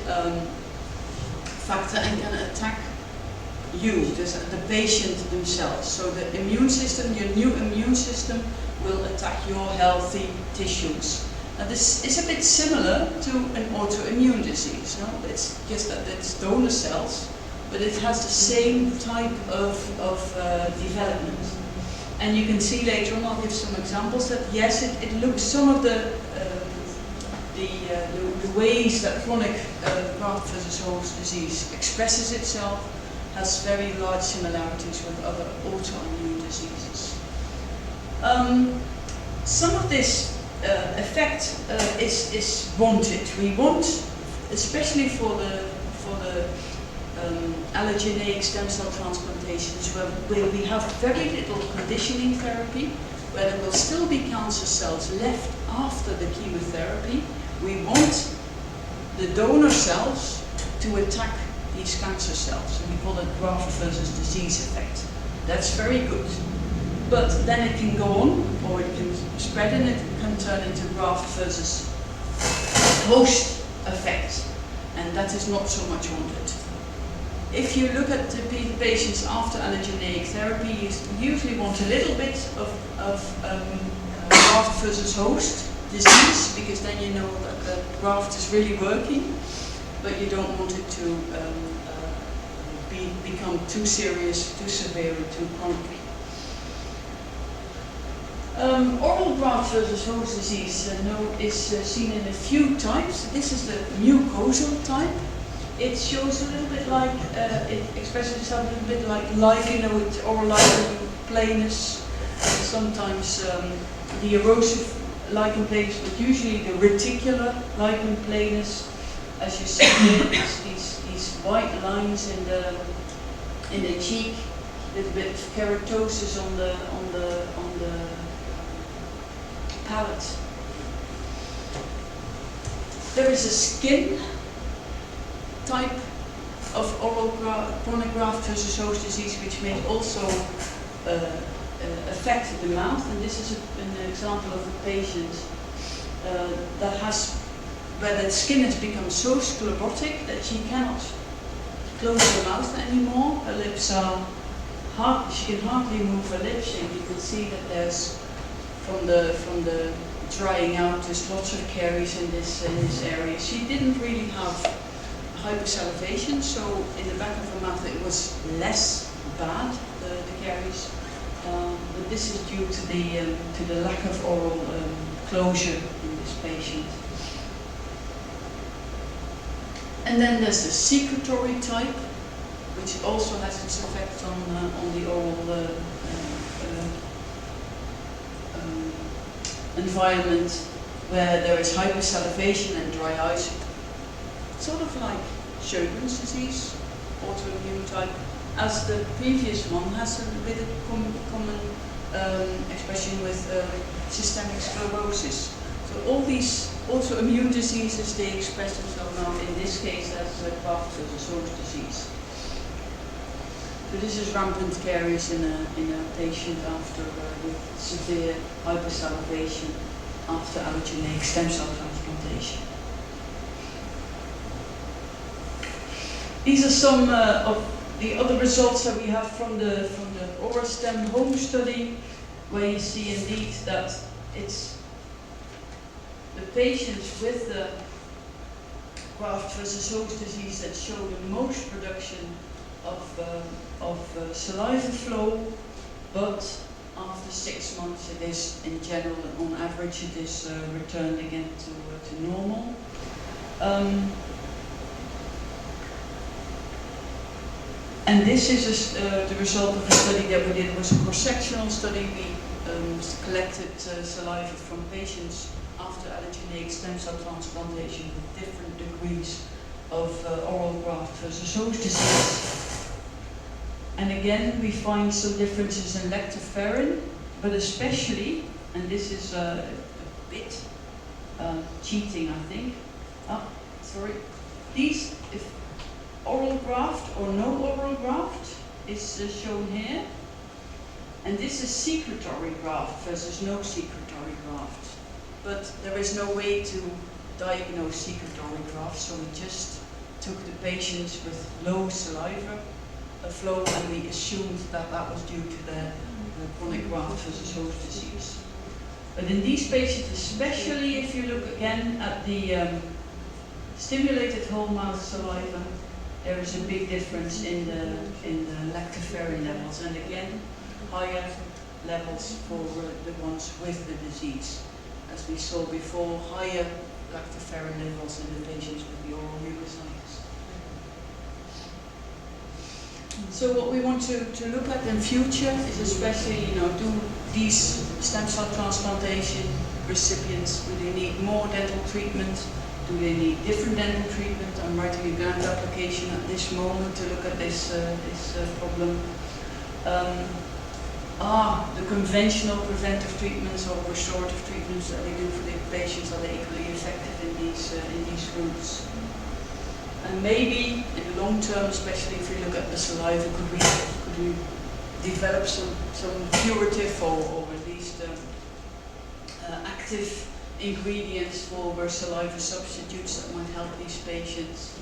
[SPEAKER 3] factor and can attack you, the patient themselves. So the immune system, your new immune system, will attack your healthy tissues. Now this is a bit similar to an autoimmune disease. No? It's just that it's donor cells, but it has the same type of development. And you can see later on, I'll give some examples, that yes, it looks, some of the ways that chronic graft versus host disease expresses itself has very large similarities with other autoimmune diseases. Some of this effect is wanted. We want, especially for the allogeneic stem cell transplantations, where we have very little conditioning therapy, where there will still be cancer cells left after the chemotherapy. We want the donor cells to attack these cancer cells, and we call it graft versus disease effect. That's very good. But then it can go on, or it can spread, and it can turn into graft versus host effect, and that is not so much wanted. If you look at the patients after allogeneic therapy, you usually want a little bit of graft versus host disease, because then you know that the graft is really working, but you don't want it to become too serious, too severe, or too chronic. Oral graft versus host disease is seen in a few types. This is the mucosal type. It shows a little bit like, it expresses itself a little bit like lichen, with oral lichen planus, sometimes the erosive lichen planus, but usually the reticular lichen planus. As you see here, these white lines in the cheek, a little bit of keratosis on the palate. There is a skin type of oral chronic graft versus host disease, which may also affect the mouth. And this is an example of a patient where the skin has become so sclerotic that she cannot close her mouth anymore. Her lips are hard, she can hardly move her lips, and you can see that there's, from the drying out, there's lots of caries in this area. She didn't really have hypersalivation, so in the back of her mouth it was less bad, the caries. But this is due to the lack of oral closure in this patient. And then there's the secretory type, which also has its effect on the oral environment, where there is hypersalivation and dry eyes, sort of like Hijmegen disease, autoimmune type, as the previous one has a bit of common expression with systemic sclerosis. So all these autoimmune diseases, they express themselves now in this case as graft versus host disease. So this is rampant caries in a patient after with severe hypersalivation after allogeneic stem cell transplantation. These are some of the other results that we have from the Orastem home study, where you see indeed that it's the patients with the graft versus host disease that show the most production of saliva flow, but after 6 months it is, in general, on average, it is returned again to normal. And this is the result of a study that we did. It was a cross-sectional study. We collected saliva from patients after allogeneic stem cell transplantation with different degrees of oral graft versus host disease. And again, we find some differences in lactoferrin, but especially, and this is a bit cheating, I think. Sorry. These, if oral graft or no oral graft is shown here. And this is secretory graft versus no secretory graft. But there is no way to diagnose secretory graft, so we just took the patients with low saliva flow and we assumed that that was due to the chronic graft versus host disease. But in these patients, especially if you look again at the stimulated whole mouth saliva, there is a big difference in the lactoferrin levels, and again, higher levels for the ones with the disease. As we saw before, higher lactoferrin levels in the patients with the oral mucositis. So what we want to look at in future is especially, do these stem cell transplantation recipients, do they need more dental treatment? Do they need different dental treatment? I'm writing a grant application at this moment to look at this problem. Are the conventional preventive treatments or restorative treatments that they do for the patients, are they equally effective in these groups? And maybe in the long term, especially if we look at the saliva, could we develop some curative or at least active ingredients for saliva substitutes that might help these patients?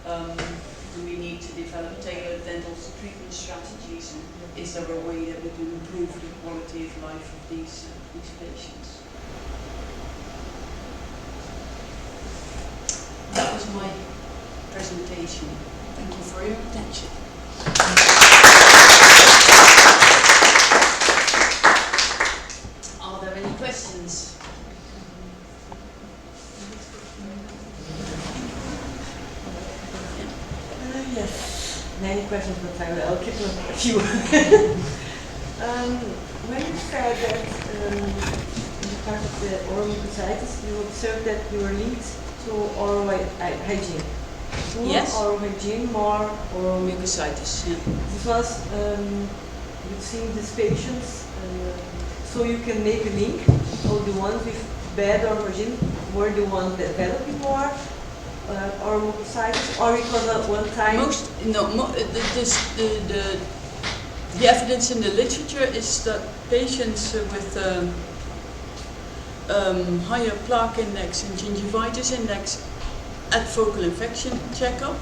[SPEAKER 3] Do we need to develop tailored dental treatment strategies? And is there a way that we can improve the quality of life of these patients? That was my presentation. Thank you for your attention. Are there any questions?
[SPEAKER 2] Yes, many questions, but I'll keep a few. When you said that in the part of the oral mucositis, you observed that you were linked to oral hygiene. More oral hygiene, more oral
[SPEAKER 3] Mucositis, yeah.
[SPEAKER 2] This was, you've seen these patients, so you can make a link. So the ones with bad oral hygiene were the ones developing more oral mucositis, or it was at one time?
[SPEAKER 3] The evidence in the literature is that patients with higher plaque index and gingivitis index at focal infection checkup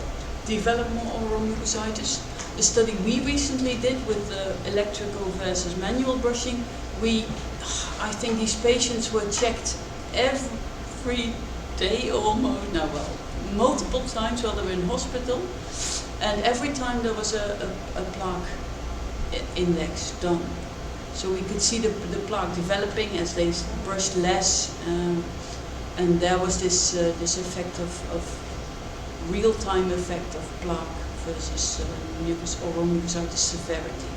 [SPEAKER 3] develop more oral mucositis. The study we recently did with electrical versus manual brushing, I think these patients were checked every day almost, multiple times while they were in hospital, and every time there was a plaque index done. So we could see the plaque developing as they brushed less, and there was this effect of real-time effect of plaque versus oral mucositis severity.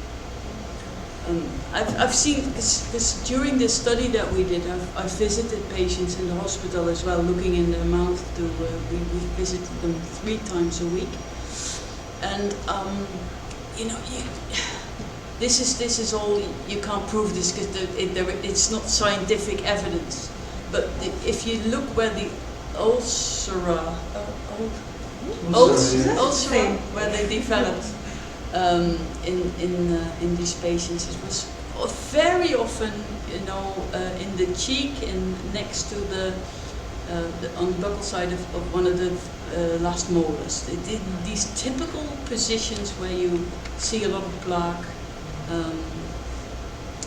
[SPEAKER 3] I've seen this during this study that we did. I've visited patients in the hospital as well, looking in their mouth. We visited them 3 times a week, and this is all, you can't prove this because it's not scientific evidence. But if you look where the ulcera where they developed in these patients, it was very often, in the cheek and next to on the buccal side of one of the last molars. These typical positions where you see a lot of plaque.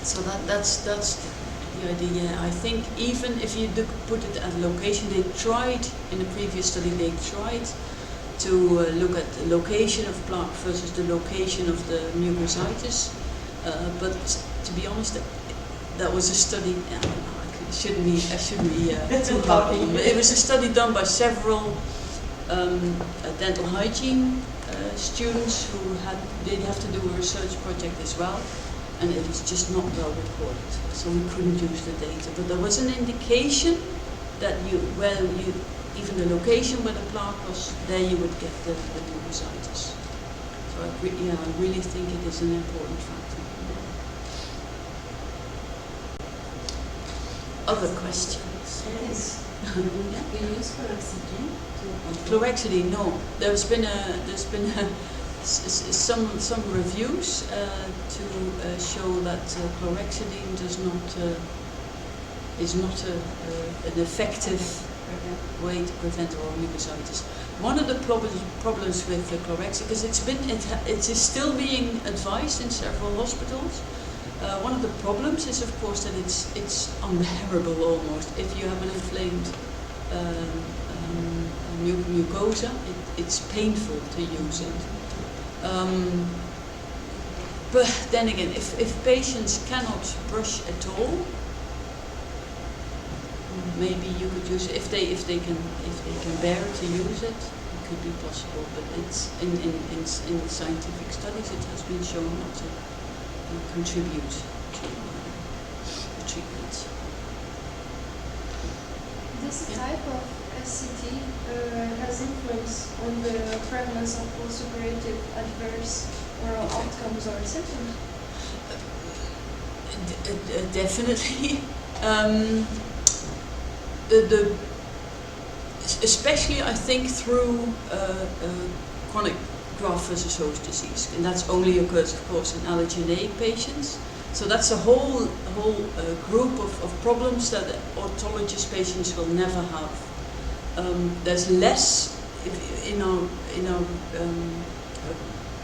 [SPEAKER 3] So that's the idea. I think even if you put it at location, they tried in the previous study. They tried to look at the location of plaque versus the location of the mucositis. But to be honest, that was a study. I shouldn't be too hard on them. It was a study done by several dental hygiene students who did have to do a research project as well, and it was just not well recorded, so we couldn't use the data. But there was an indication that even the location where the plaque was, there you would get the myositis. So I really think it is an important factor. Other questions?
[SPEAKER 4] Yes. You use chlorhexidine to
[SPEAKER 3] Chlorhexidine, no. There's been some reviews to show that chlorhexidine is not an effective way to prevent oral mucositis. One of the problems with chlorhexidine, because it is still being advised in several hospitals. One of the problems is, of course, that it's unbearable almost. If you have an inflamed mucosa, it's painful to use it. But then again, if patients cannot brush at all, maybe you could use it. If they can bear to use it, it could be possible. But it's in scientific studies, it has been shown not to contribute to the treatment.
[SPEAKER 4] This type of SCT has influence on the prevalence of post-operative adverse oral outcomes or symptoms?
[SPEAKER 3] Definitely. Especially I think through chronic graft-versus-host disease, and that's only occurs, of course, in allogeneic patients. So that's a whole group of problems that autologous patients will never have. There's less in our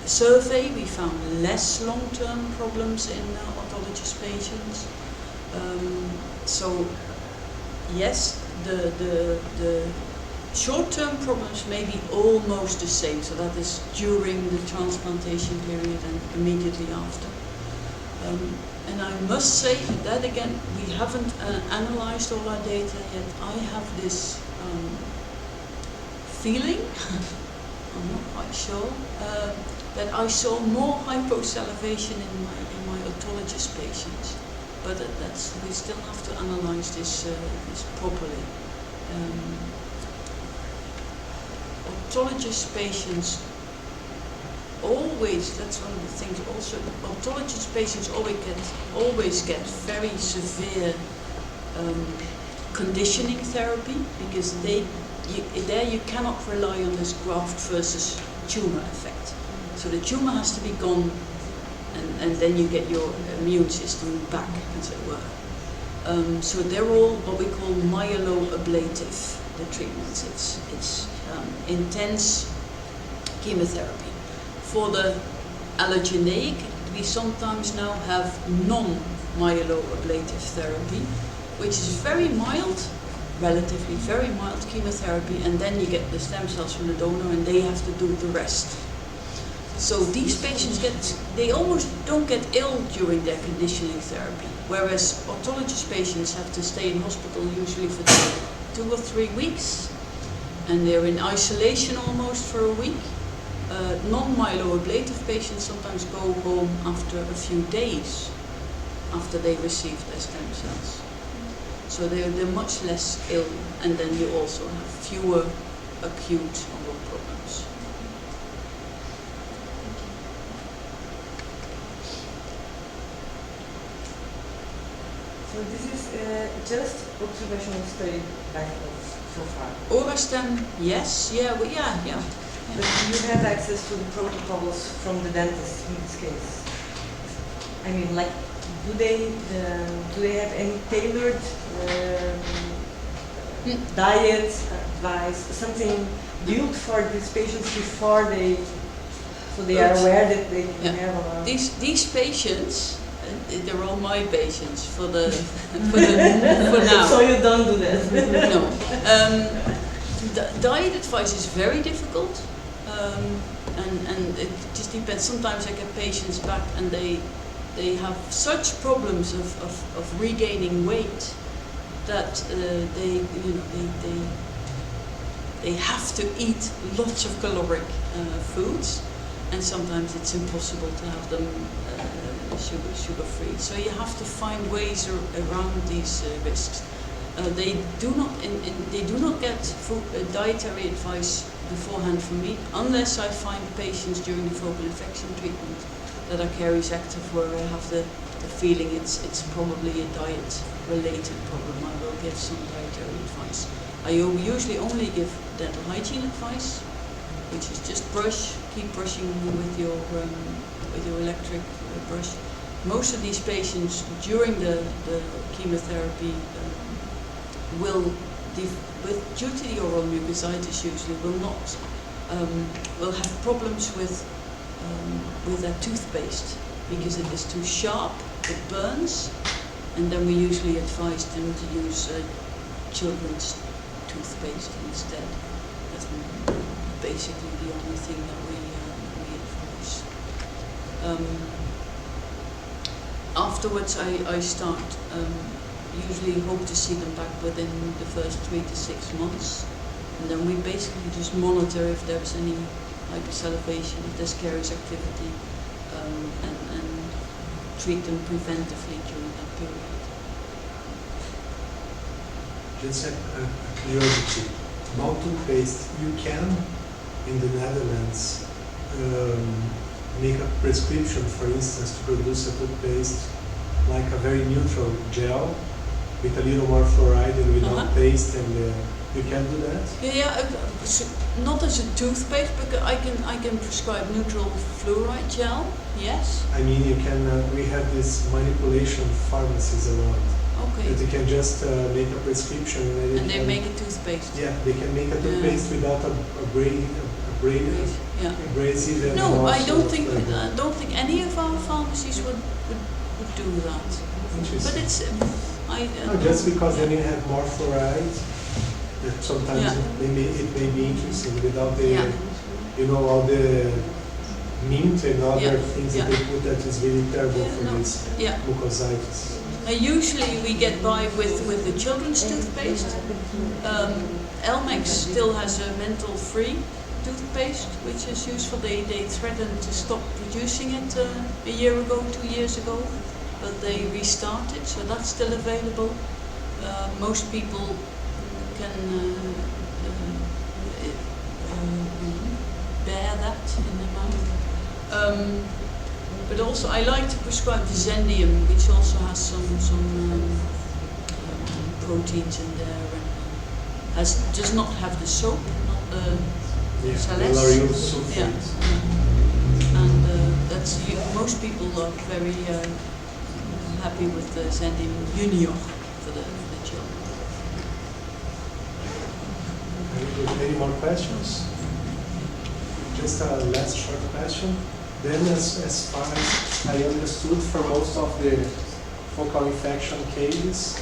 [SPEAKER 3] survey. We found less long-term problems in autologous patients. So yes, the short-term problems may be almost the same, so that is during the transplantation period and immediately after. And I must say that again, we haven't analyzed all our data yet. I have this feeling, I'm not quite sure, that I saw more hyposalivation in my autologous patients, but we still have to analyze this properly. Autologous patients always, that's one of the things also, autologous patients always get very severe conditioning therapy, because there you cannot rely on this graft versus tumor effect. So the tumor has to be gone, and then you get your immune system back, as it were. So they're all what we call myeloablative, the treatments. It's intense chemotherapy. For the allogeneic, we sometimes now have non-myeloablative therapy, which is very mild, relatively very mild chemotherapy, and then you get the stem cells from the donor and they have to do the rest. So these patients they almost don't get ill during their conditioning therapy, whereas autologous patients have to stay in hospital usually for 2 or 3 weeks, and they're in isolation almost for a week. Non-myeloablative patients sometimes go home after a few days after they receive their stem cells. So they're much less ill, and then you also have fewer acute oral problems.
[SPEAKER 2] So this is just observational study backwards so far.
[SPEAKER 3] Orastem, yes, yeah.
[SPEAKER 2] But you have access to the protocols from the dentist in this case. I mean, like, do they have any tailored diet advice, something built for these patients before so they are aware that they can have a...
[SPEAKER 3] These patients, they're all my patients for now.
[SPEAKER 2] So you don't do that?
[SPEAKER 3] No. Diet advice is very difficult, and it just depends. Sometimes I get patients back and they have such problems of regaining weight that they have to eat lots of caloric foods, and sometimes it's impossible to have them sugar-free. So you have to find ways around these risks. They do not get dietary advice beforehand from me, unless I find patients during the focal infection treatment that are caries active, where I have the feeling it's probably a diet-related problem. I will give some dietary advice. I usually only give dental hygiene advice, which is just keep brushing with your electric brush. Most of these patients during the chemotherapy due to the oral mucositis usually will have problems with their toothpaste, because it is too sharp, it burns, and then we usually advise them to use children's toothpaste instead. That's basically the only thing that we advise. Afterwards I start usually hope to see them back within the first 3 to 6 months, and then we basically just monitor if there's any hypersalivation, if there's caries activity, and treat them preventively during that period.
[SPEAKER 1] Just a curiosity about toothpaste. You can, in the Netherlands, make a prescription, for instance, to produce a toothpaste like a very neutral gel with a little more fluoride and without taste, and you can do that?
[SPEAKER 3] Not as a toothpaste, but I can prescribe neutral fluoride gel. Yes.
[SPEAKER 1] I mean, you can. We have this manipulation pharmacies around.
[SPEAKER 3] Okay.
[SPEAKER 1] That you can just make a prescription and
[SPEAKER 3] they make a toothpaste.
[SPEAKER 1] Yeah, they can make a toothpaste without abrasive.
[SPEAKER 3] No, I don't think any of our pharmacies would do that. But it's
[SPEAKER 1] just because then you have more fluoride, that sometimes it may be interesting without the all the mint and other things that they put that is really terrible for this mucositis.
[SPEAKER 3] Usually we get by with the children's toothpaste. Elmex still has a menthol-free toothpaste, which is useful. They threatened to stop producing it a year ago, 2 years ago, but they restarted, so that's still available. Most people can bear that in their mouth. But also I like to prescribe the Zendium, which also has some proteins in there, and does not have the soap, not the salicylic. And that's most people are very happy with the Zendium Junior for the children.
[SPEAKER 1] Any more questions? Just a last short question. Then, as far as I understood, for most of the focal infection cases,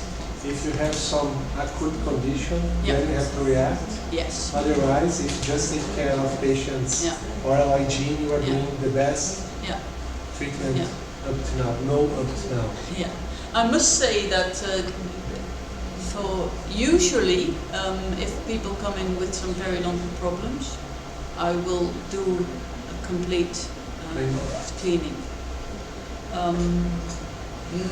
[SPEAKER 1] if you have some acute condition, then you have to react.
[SPEAKER 3] Yes.
[SPEAKER 1] Otherwise, if you just take care of patients' oral hygiene, you are doing the best treatment up to now.
[SPEAKER 3] Yeah, I must say that for usually, if people come in with some very long problems, I will do a complete cleaning.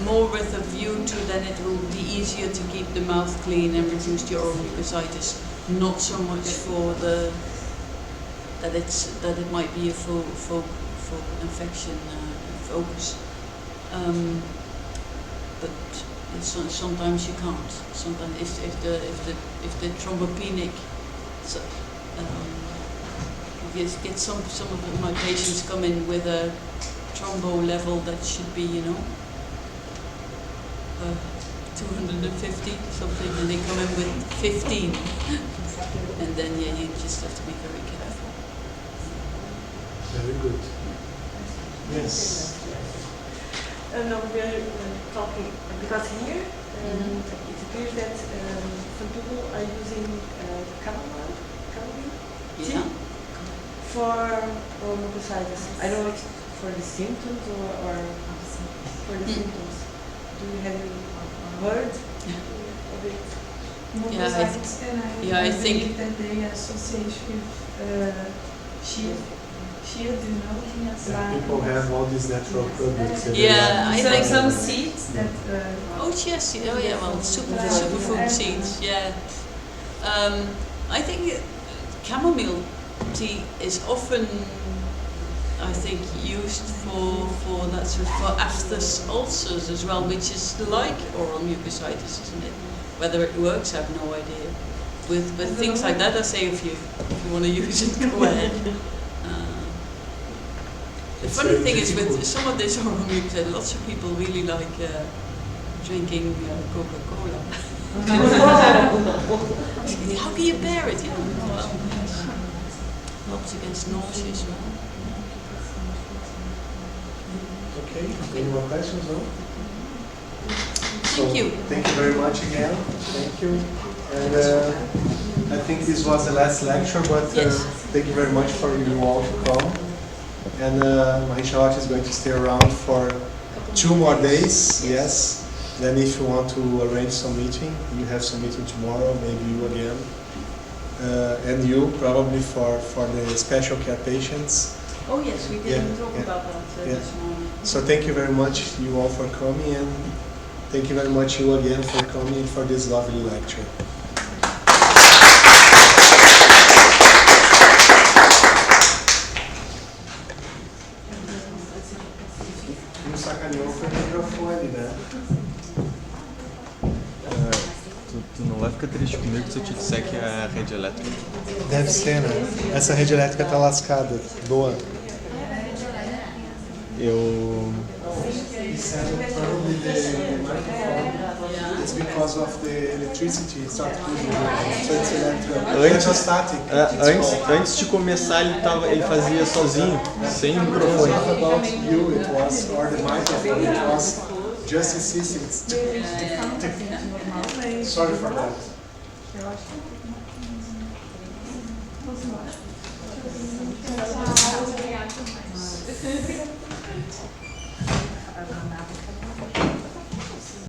[SPEAKER 3] More with a view to then it will be easier to keep the mouth clean and reduce the oral mucositis. Not so much for that it might be a full infection focus. But sometimes you can't. Sometimes if the thrombopenic get some of my patients come in with a thrombo level that should be 250 something, and they come in with 15, and then you just have to be very careful.
[SPEAKER 1] Very good. Yes.
[SPEAKER 2] No, we are talking because here it appears that some people are using chamomile tea for mucositis. I don't know if for the symptoms or for the symptoms. Do you have heard of it?
[SPEAKER 5] monocytes, and I think that they associate with shield, you know.
[SPEAKER 1] People have all these natural products.
[SPEAKER 5] Yeah, I think
[SPEAKER 2] some seeds that.
[SPEAKER 5] Oh yes, oh yeah, well, superfood seeds. Yeah, I think chamomile tea is often, I think, used for that sort of for aphthous ulcers as well, which is like oral mucositis, isn't it? Whether it works, I have no idea. With things like that, I say if you want to use it, go ahead. The funny thing is with some of this oral mucositis, lots of people really like drinking Coca-Cola. How can you bear it? You know, well, helps against nausea as well.
[SPEAKER 1] Okay, any more questions? No?
[SPEAKER 5] Thank you.
[SPEAKER 1] Thank you very much again. Thank you. And I think this was the last lecture, but thank you very much for you all to come. And Marie-Charlotte is going to stay around for 2 more days. Yes. Then if you want to arrange some meeting, you have some meeting tomorrow, maybe you again. And you probably for the special care patients.
[SPEAKER 2] Oh yes, we didn't talk about that this morning.
[SPEAKER 1] So thank you very much you all for coming, and thank you very much you again for coming for this lovely lecture. Não sacaneou foi o microfone, né?
[SPEAKER 6] Tu não vai ficar triste comigo se eu te disser que é a rede elétrica.
[SPEAKER 1] Deve ser, né? Essa rede elétrica tá lascada. Boa.
[SPEAKER 6] Eu...
[SPEAKER 1] It's because of the electricity it's not good. So it's electric.
[SPEAKER 6] Antes de começar ele fazia sozinho, sem microfone.
[SPEAKER 1] It was not about you, it was or the microphone, it was just the system. Sorry for that.